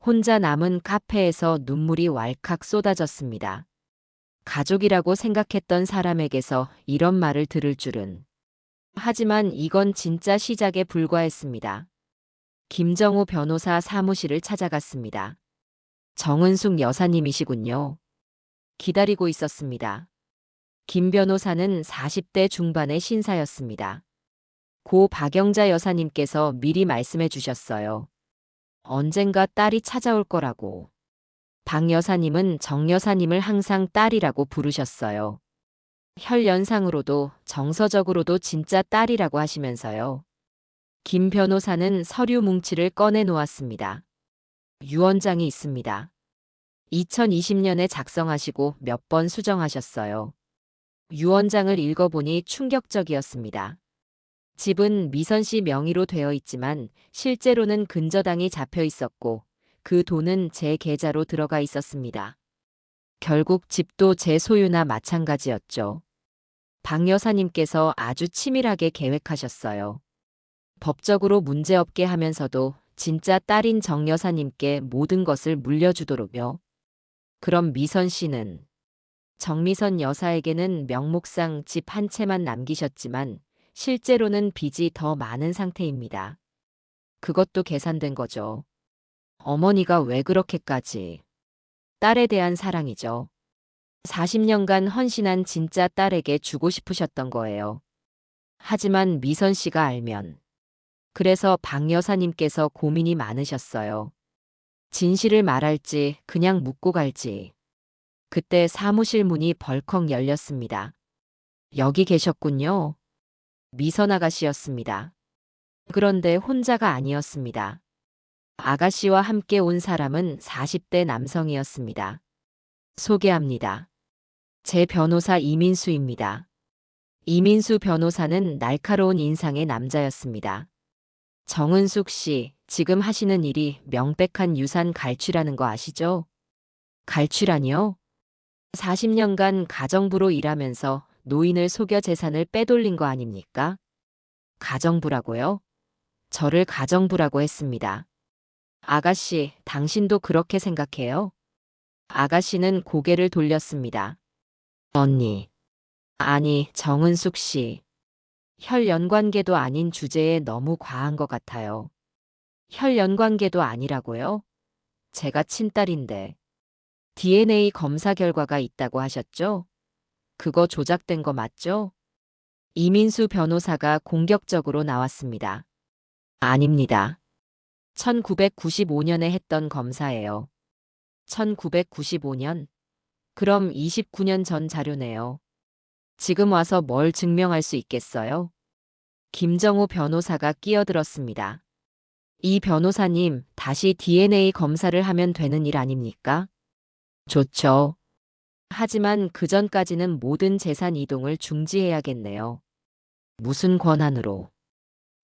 B: 혼자 남은 카페에서 눈물이 왈칵 쏟아졌습니다. 가족이라고 생각했던 사람에게서 이런 말을 들을 줄은. 하지만 이건 진짜 시작에 불과했습니다. 김정우 변호사 사무실을 찾아갔습니다. 정은숙 여사님이시군요. 기다리고 있었습니다. 김 변호사는 40대 중반의 신사였습니다. 고 박영자 여사님께서 미리 말씀해 주셨어요. 언젠가 딸이 찾아올 거라고. 박 여사님은 정 여사님을 항상 딸이라고 부르셨어요. 혈연상으로도 정서적으로도 진짜 딸이라고 하시면서요. 김 변호사는 서류 뭉치를 꺼내 놓았습니다. 유언장이 있습니다. 2020년에 작성하시고 몇 번 수정하셨어요. 유언장을 읽어보니 충격적이었습니다. 집은 미선 씨 명의로 되어 있지만 실제로는 근저당이 잡혀 있었고 그 돈은 제 계좌로 들어가 있었습니다. 결국 집도 제 소유나 마찬가지였죠. 박 여사님께서 아주 치밀하게 계획하셨어요. 법적으로 문제없게 하면서도 진짜 딸인 정 여사님께 모든 것을 물려주도록요. 그럼 미선 씨는 정미선 여사에게는 명목상 집 한 채만 남기셨지만 실제로는 빚이 더 많은 상태입니다. 그것도 계산된 거죠. 어머니가 왜 그렇게까지. 딸에 대한 사랑이죠. 40년간 헌신한 진짜 딸에게 주고 싶으셨던 거예요. 하지만 미선 씨가 알면. 그래서 박 여사님께서 고민이 많으셨어요. 진실을 말할지 그냥 묻고 갈지. 그때 사무실 문이 벌컥 열렸습니다. 여기 계셨군요. 미선 아가씨였습니다. 그런데 혼자가 아니었습니다. 아가씨와 함께 온 사람은 40대 남성이었습니다. 소개합니다. 제 변호사 이민수입니다. 이민수 변호사는 날카로운 인상의 남자였습니다. 정은숙 씨, 지금 하시는 일이 명백한 유산 갈취라는 거 아시죠? 갈취라니요? 40년간 가정부로 일하면서 노인을 속여 재산을 빼돌린 거 아닙니까? 가정부라고요? 저를 가정부라고 했습니다. 아가씨, 당신도 그렇게 생각해요? 아가씨는 고개를 돌렸습니다. 언니. 아니, 정은숙 씨. 혈연관계도 아닌 주제에 너무 과한 것 같아요. 혈연관계도 아니라고요? 제가 친딸인데. DNA 검사 결과가 있다고 하셨죠? 그거 조작된 거 맞죠? 이민수 변호사가 공격적으로 나왔습니다. 아닙니다. 1995년에 했던 검사예요. 1995년? 그럼 29년 전 자료네요. 지금 와서 뭘 증명할 수 있겠어요? 김정우 변호사가 끼어들었습니다. 이 변호사님, 다시 DNA 검사를 하면 되는 일 아닙니까? 좋죠. 하지만 그 전까지는 모든 재산 이동을 중지해야겠네요. 무슨 권한으로?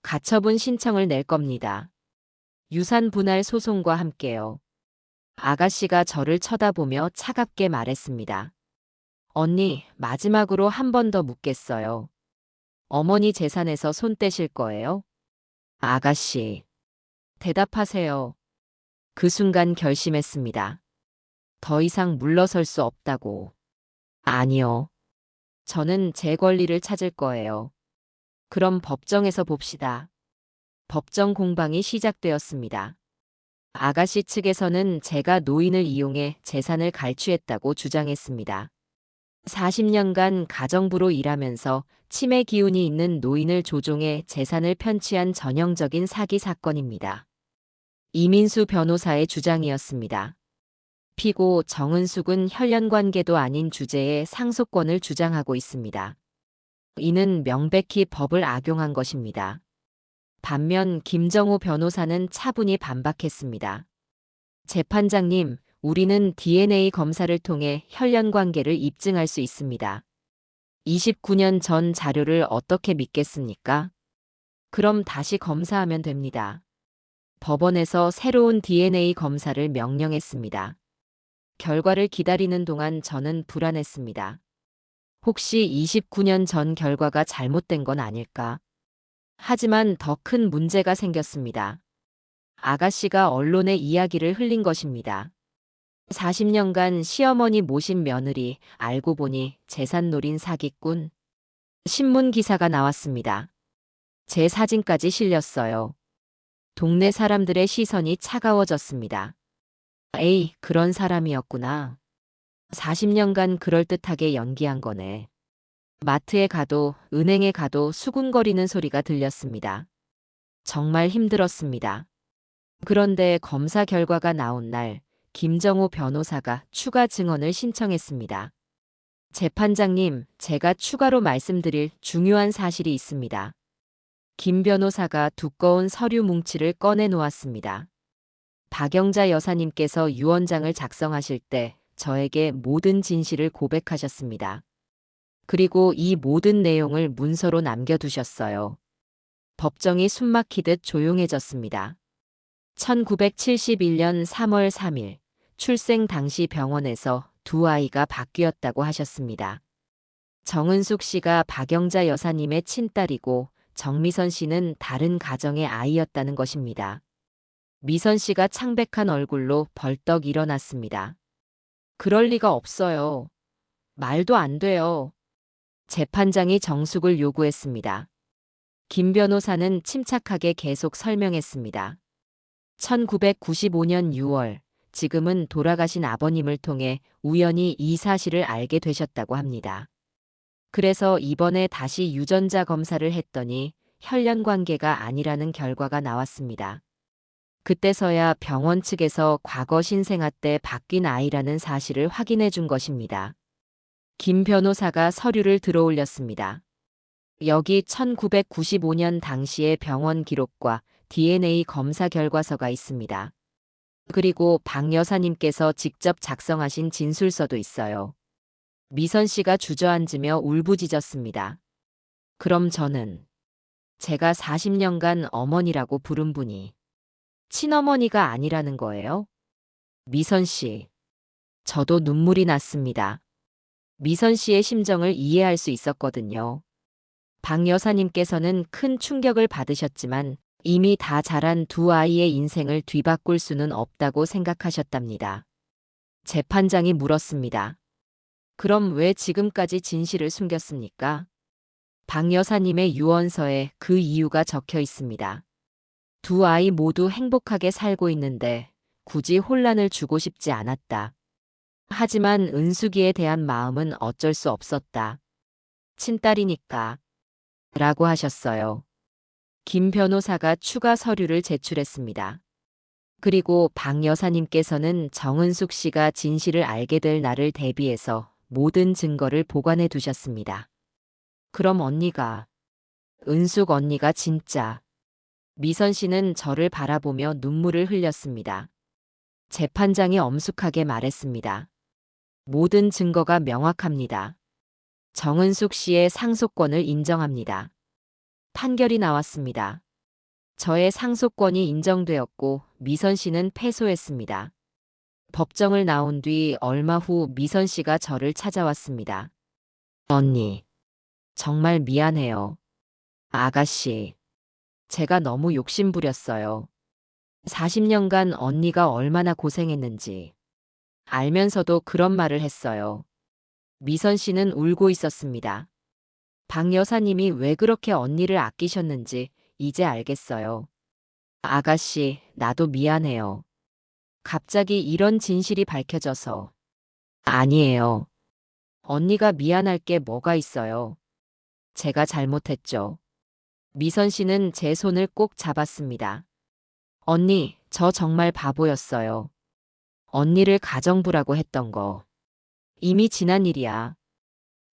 B: 가처분 신청을 낼 겁니다. 유산 분할 소송과 함께요. 아가씨가 저를 쳐다보며 차갑게 말했습니다. 언니, 마지막으로 한 번 더 묻겠어요. 어머니 재산에서 손 떼실 거예요? 아가씨. 대답하세요. 그 순간 결심했습니다. 더 이상 물러설 수 없다고. 아니요. 저는 제 권리를 찾을 거예요. 그럼 법정에서 봅시다. 법정 공방이 시작되었습니다. 아가씨 측에서는 제가 노인을 이용해 재산을 갈취했다고 주장했습니다. 40년간 가정부로 일하면서 치매 기운이 있는 노인을 조종해 재산을 편취한 전형적인 사기 사건입니다. 이민수 변호사의 주장이었습니다. 피고 정은숙은 혈연관계도 아닌 주제에 상속권을 주장하고 있습니다. 이는 명백히 법을 악용한 것입니다. 반면 김정우 변호사는 차분히 반박했습니다. 재판장님, 우리는 DNA 검사를 통해 혈연관계를 입증할 수 있습니다. 29년 전 자료를 어떻게 믿겠습니까? 그럼 다시 검사하면 됩니다. 법원에서 새로운 DNA 검사를 명령했습니다. 결과를 기다리는 동안 저는 불안했습니다. 혹시 29년 전 결과가 잘못된 건 아닐까? 하지만 더 큰 문제가 생겼습니다. 아가씨가 언론에 이야기를 흘린 것입니다. 40년간 시어머니 모신 며느리, 알고 보니 재산 노린 사기꾼. 신문 기사가 나왔습니다. 제 사진까지 실렸어요. 동네 사람들의 시선이 차가워졌습니다. 에이, 그런 사람이었구나. 40년간 그럴듯하게 연기한 거네. 마트에 가도 은행에 가도 수군거리는 소리가 들렸습니다. 정말 힘들었습니다. 그런데 검사 결과가 나온 날 김정우 변호사가 추가 증언을 신청했습니다. 재판장님, 제가 추가로 말씀드릴 중요한 사실이 있습니다. 김 변호사가 두꺼운 서류 뭉치를 꺼내 놓았습니다. 박영자 여사님께서 유언장을 작성하실 때 저에게 모든 진실을 고백하셨습니다. 그리고 이 모든 내용을 문서로 남겨두셨어요. 법정이 숨막히듯 조용해졌습니다. 1971년 3월 3일, 출생 당시 병원에서 두 아이가 바뀌었다고 하셨습니다. 정은숙 씨가 박영자 여사님의 친딸이고 정미선 씨는 다른 가정의 아이였다는 것입니다. 미선 씨가 창백한 얼굴로 벌떡 일어났습니다. 그럴 리가 없어요. 말도 안 돼요. 재판장이 정숙을 요구했습니다. 김 변호사는 침착하게 계속 설명했습니다. 1995년 6월, 지금은 돌아가신 아버님을 통해 우연히 이 사실을 알게 되셨다고 합니다. 그래서 이번에 다시 유전자 검사를 했더니 혈연 관계가 아니라는 결과가 나왔습니다. 그때서야 병원 측에서 과거 신생아 때 바뀐 아이라는 사실을 확인해 준 것입니다. 김 변호사가 서류를 들어올렸습니다. 여기 1995년 당시의 병원 기록과 DNA 검사 결과서가 있습니다. 그리고 박 여사님께서 직접 작성하신 진술서도 있어요. 미선 씨가 주저앉으며 울부짖었습니다. 그럼 저는 제가 40년간 어머니라고 부른 분이 친어머니가 아니라는 거예요? 미선 씨. 저도 눈물이 났습니다. 미선 씨의 심정을 이해할 수 있었거든요. 박 여사님께서는 큰 충격을 받으셨지만 이미 다 자란 두 아이의 인생을 뒤바꿀 수는 없다고 생각하셨답니다. 재판장이 물었습니다. 그럼 왜 지금까지 진실을 숨겼습니까? 박 여사님의 유언서에 그 이유가 적혀 있습니다. 두 아이 모두 행복하게 살고 있는데 굳이 혼란을 주고 싶지 않았다. 하지만 은숙이에 대한 마음은 어쩔 수 없었다. 친딸이니까. 라고 하셨어요. 김 변호사가 추가 서류를 제출했습니다. 그리고 박 여사님께서는 정은숙 씨가 진실을 알게 될 날을 대비해서 모든 증거를 보관해 두셨습니다. 그럼 언니가, 은숙 언니가 진짜. 미선 씨는 저를 바라보며 눈물을 흘렸습니다. 재판장이 엄숙하게 말했습니다. 모든 증거가 명확합니다. 정은숙 씨의 상속권을 인정합니다. 판결이 나왔습니다. 저의 상속권이 인정되었고 미선 씨는 패소했습니다. 법정을 나온 뒤 얼마 후 미선 씨가 저를 찾아왔습니다. 언니, 정말 미안해요. 아가씨, 제가 너무 욕심부렸어요. 40년간 언니가 얼마나 고생했는지 알면서도 그런 말을 했어요. 미선 씨는 울고 있었습니다. 박 여사님이 왜 그렇게 언니를 아끼셨는지 이제 알겠어요. 아가씨, 나도 미안해요. 갑자기 이런 진실이 밝혀져서. 아니에요. 언니가 미안할 게 뭐가 있어요. 제가 잘못했죠. 미선 씨는 제 손을 꼭 잡았습니다. 언니, 저 정말 바보였어요. 언니를 가정부라고 했던 거. 이미 지난 일이야.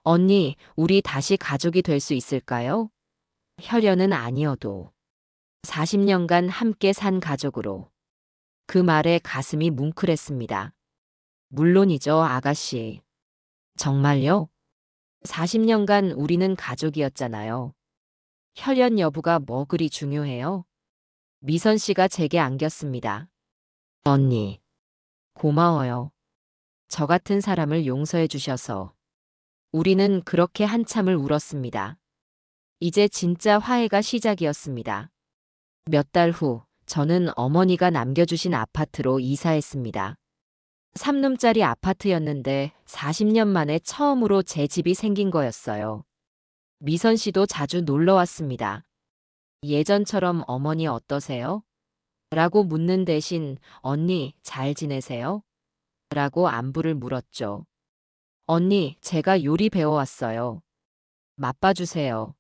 B: 언니, 우리 다시 가족이 될 수 있을까요? 혈연은 아니어도 40년간 함께 산 가족으로. 그 말에 가슴이 뭉클했습니다. 물론이죠, 아가씨. 정말요? 40년간 우리는 가족이었잖아요. 혈연 여부가 뭐 그리 중요해요? 미선 씨가 제게 안겼습니다. 언니, 고마워요. 저 같은 사람을 용서해 주셔서. 우리는 그렇게 한참을 울었습니다. 이제 진짜 화해가 시작이었습니다. 몇 달 후, 저는 어머니가 남겨주신 아파트로 이사했습니다. 3룸짜리 아파트였는데 40년 만에 처음으로 제 집이 생긴 거였어요. 미선 씨도 자주 놀러 왔습니다. 예전처럼 어머니 어떠세요? 라고 묻는 대신 언니 잘 지내세요? 라고 안부를 물었죠. 언니, 제가 요리 배워왔어요. 맛봐주세요.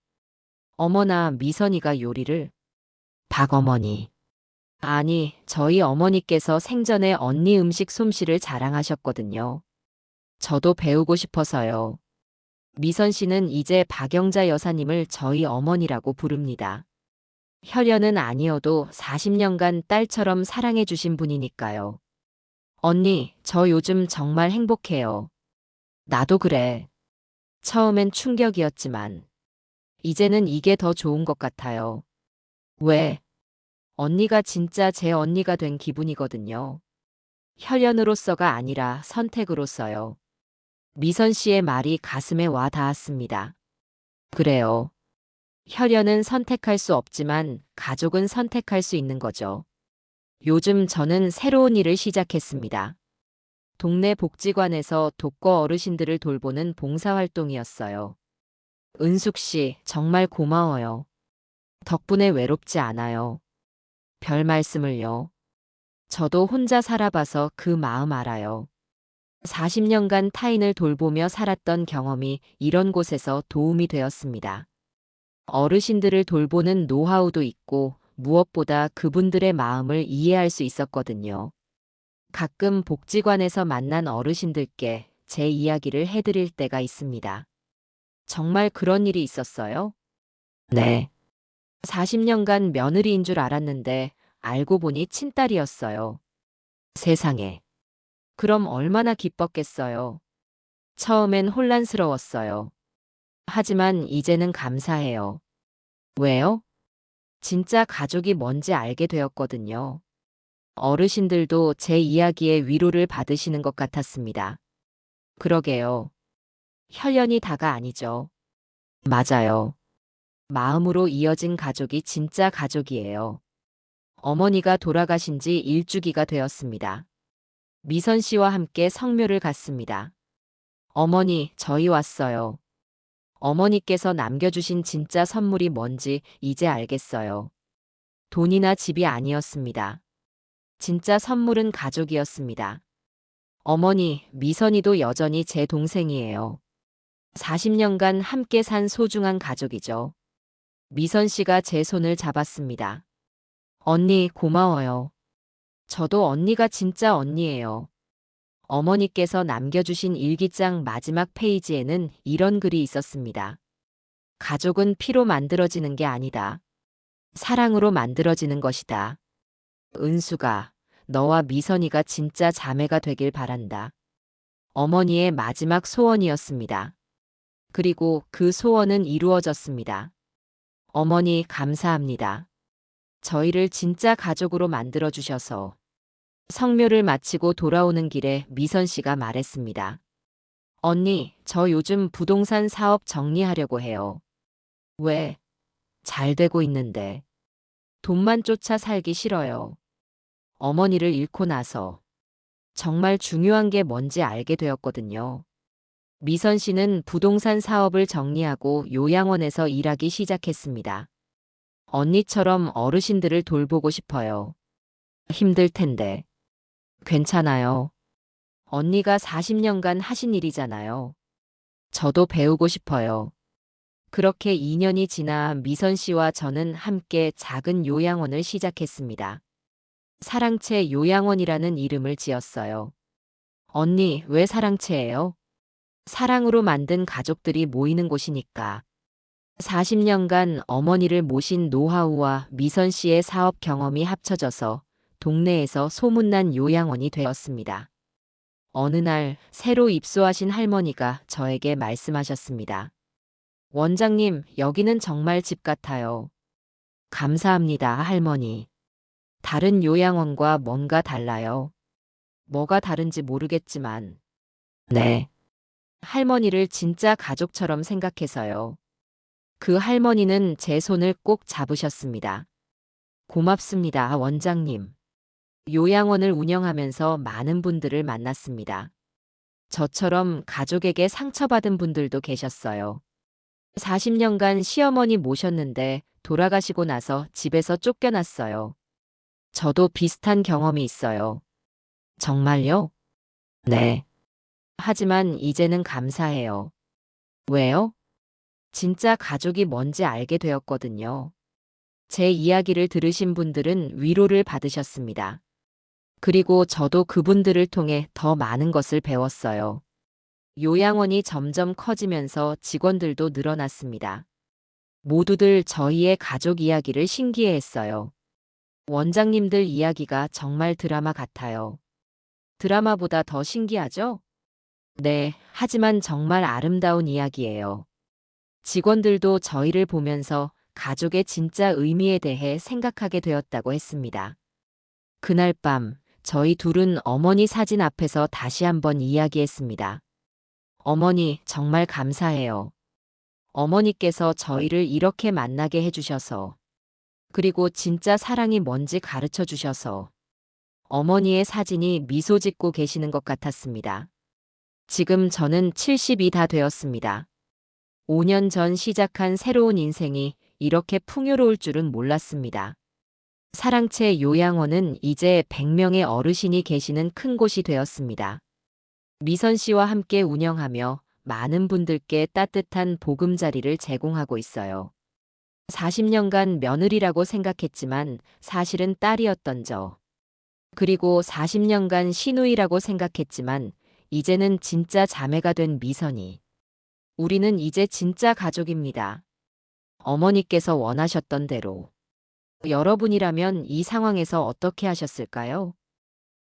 B: 어머나 미선이가 요리를. 박어머니. 아니, 저희 어머니께서 생전에 언니 음식 솜씨를 자랑하셨거든요. 저도 배우고 싶어서요. 미선 씨는 이제 박영자 여사님을 저희 어머니라고 부릅니다. 혈연은 아니어도 40년간 딸처럼 사랑해 주신 분이니까요. 언니, 저 요즘 정말 행복해요. 나도 그래. 처음엔 충격이었지만, 이제는 이게 더 좋은 것 같아요. 왜? 언니가 진짜 제 언니가 된 기분이거든요. 혈연으로서가 아니라 선택으로서요. 미선 씨의 말이 가슴에 와 닿았습니다. 그래요. 혈연은 선택할 수 없지만 가족은 선택할 수 있는 거죠. 요즘 저는 새로운 일을 시작했습니다. 동네 복지관에서 독거 어르신들을 돌보는 봉사활동이었어요. 은숙 씨, 정말 고마워요. 덕분에 외롭지 않아요. 별 말씀을요. 저도 혼자 살아봐서 그 마음 알아요. 40년간 타인을 돌보며 살았던 경험이 이런 곳에서 도움이 되었습니다. 어르신들을 돌보는 노하우도 있고 무엇보다 그분들의 마음을 이해할 수 있었거든요. 가끔 복지관에서 만난 어르신들께 제 이야기를 해드릴 때가 있습니다. 정말 그런 일이 있었어요? 네. 40년간 며느리인 줄 알았는데 알고 보니 친딸이었어요. 세상에. 그럼 얼마나 기뻤겠어요. 처음엔 혼란스러웠어요. 하지만 이제는 감사해요. 왜요? 진짜 가족이 뭔지 알게 되었거든요. 어르신들도 제 이야기에 위로를 받으시는 것 같았습니다. 그러게요. 혈연이 다가 아니죠. 맞아요. 마음으로 이어진 가족이 진짜 가족이에요. 어머니가 돌아가신 지 일주기가 되었습니다. 미선 씨와 함께 성묘를 갔습니다. 어머니, 저희 왔어요. 어머니께서 남겨주신 진짜 선물이 뭔지 이제 알겠어요. 돈이나 집이 아니었습니다. 진짜 선물은 가족이었습니다. 어머니, 미선이도 여전히 제 동생이에요. 40년간 함께 산 소중한 가족이죠. 미선 씨가 제 손을 잡았습니다. 언니, 고마워요. 저도 언니가 진짜 언니예요. 어머니께서 남겨주신 일기장 마지막 페이지에는 이런 글이 있었습니다. 가족은 피로 만들어지는 게 아니다. 사랑으로 만들어지는 것이다. 은수가, 너와 미선이가 진짜 자매가 되길 바란다. 어머니의 마지막 소원이었습니다. 그리고 그 소원은 이루어졌습니다. 어머니, 감사합니다. 저희를 진짜 가족으로 만들어주셔서. 성묘를 마치고 돌아오는 길에 미선 씨가 말했습니다. 언니, 저 요즘 부동산 사업 정리하려고 해요. 왜? 잘 되고 있는데. 돈만 쫓아 살기 싫어요. 어머니를 잃고 나서 정말 중요한 게 뭔지 알게 되었거든요. 미선 씨는 부동산 사업을 정리하고 요양원에서 일하기 시작했습니다. 언니처럼 어르신들을 돌보고 싶어요. 힘들 텐데. 괜찮아요. 언니가 40년간 하신 일이잖아요. 저도 배우고 싶어요. 그렇게 2년이 지나 미선 씨와 저는 함께 작은 요양원을 시작했습니다. 사랑채 요양원이라는 이름을 지었어요. 언니, 왜 사랑채예요? 사랑으로 만든 가족들이 모이는 곳이니까. 40년간 어머니를 모신 노하우와 미선 씨의 사업 경험이 합쳐져서 동네에서 소문난 요양원이 되었습니다. 어느 날 새로 입소하신 할머니가 저에게 말씀하셨습니다. 원장님, 여기는 정말 집 같아요. 감사합니다, 할머니. 다른 요양원과 뭔가 달라요. 뭐가 다른지 모르겠지만. 네. 할머니를 진짜 가족처럼 생각해서요. 그 할머니는 제 손을 꼭 잡으셨습니다. 고맙습니다, 원장님. 요양원을 운영하면서 많은 분들을 만났습니다. 저처럼 가족에게 상처받은 분들도 계셨어요. 40년간 시어머니 모셨는데 돌아가시고 나서 집에서 쫓겨났어요. 저도 비슷한 경험이 있어요. 정말요? 네. 하지만 이제는 감사해요. 왜요? 진짜 가족이 뭔지 알게 되었거든요. 제 이야기를 들으신 분들은 위로를 받으셨습니다. 그리고 저도 그분들을 통해 더 많은 것을 배웠어요. 요양원이 점점 커지면서 직원들도 늘어났습니다. 모두들 저희의 가족 이야기를 신기해했어요. 원장님들 이야기가 정말 드라마 같아요. 드라마보다 더 신기하죠? 네, 하지만 정말 아름다운 이야기예요. 직원들도 저희를 보면서 가족의 진짜 의미에 대해 생각하게 되었다고 했습니다. 그날 밤, 저희 둘은 어머니 사진 앞에서 다시 한번 이야기했습니다. 어머니, 정말 감사해요. 어머니께서 저희를 이렇게 만나게 해주셔서, 그리고 진짜 사랑이 뭔지 가르쳐 주셔서, 어머니의 사진이 미소 짓고 계시는 것 같았습니다. 지금 저는 70이 다 되었습니다. 5년 전 시작한 새로운 인생이 이렇게 풍요로울 줄은 몰랐습니다. 사랑채 요양원은 이제 100명의 어르신이 계시는 큰 곳이 되었습니다. 미선 씨와 함께 운영하며 많은 분들께 따뜻한 보금자리를 제공하고 있어요. 40년간 며느리라고 생각했지만 사실은 딸이었던 저. 그리고 40년간 시누이라고 생각했지만 이제는 진짜 자매가 된 미선이. 우리는 이제 진짜 가족입니다. 어머니께서 원하셨던 대로. 여러분이라면 이 상황에서 어떻게 하셨을까요?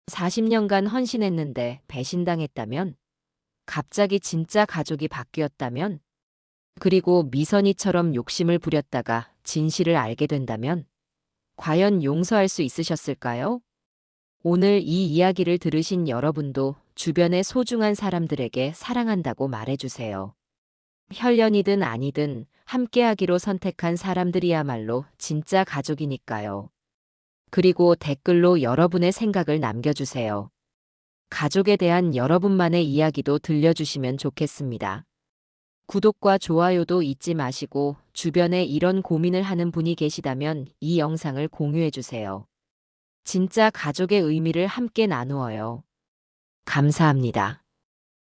B: 40년간 헌신했는데 배신당했다면? 갑자기 진짜 가족이 바뀌었다면? 그리고 미선이처럼 욕심을 부렸다가 진실을 알게 된다면? 과연 용서할 수 있으셨을까요? 오늘 이 이야기를 들으신 여러분도 주변의 소중한 사람들에게 사랑한다고 말해주세요. 혈연이든 아니든 함께하기로 선택한 사람들이야말로 진짜 가족이니까요. 그리고 댓글로 여러분의 생각을 남겨주세요. 가족에 대한 여러분만의 이야기도 들려주시면 좋겠습니다. 구독과 좋아요도 잊지 마시고 주변에 이런 고민을 하는 분이 계시다면 이 영상을 공유해주세요. 진짜 가족의 의미를 함께 나누어요. 감사합니다.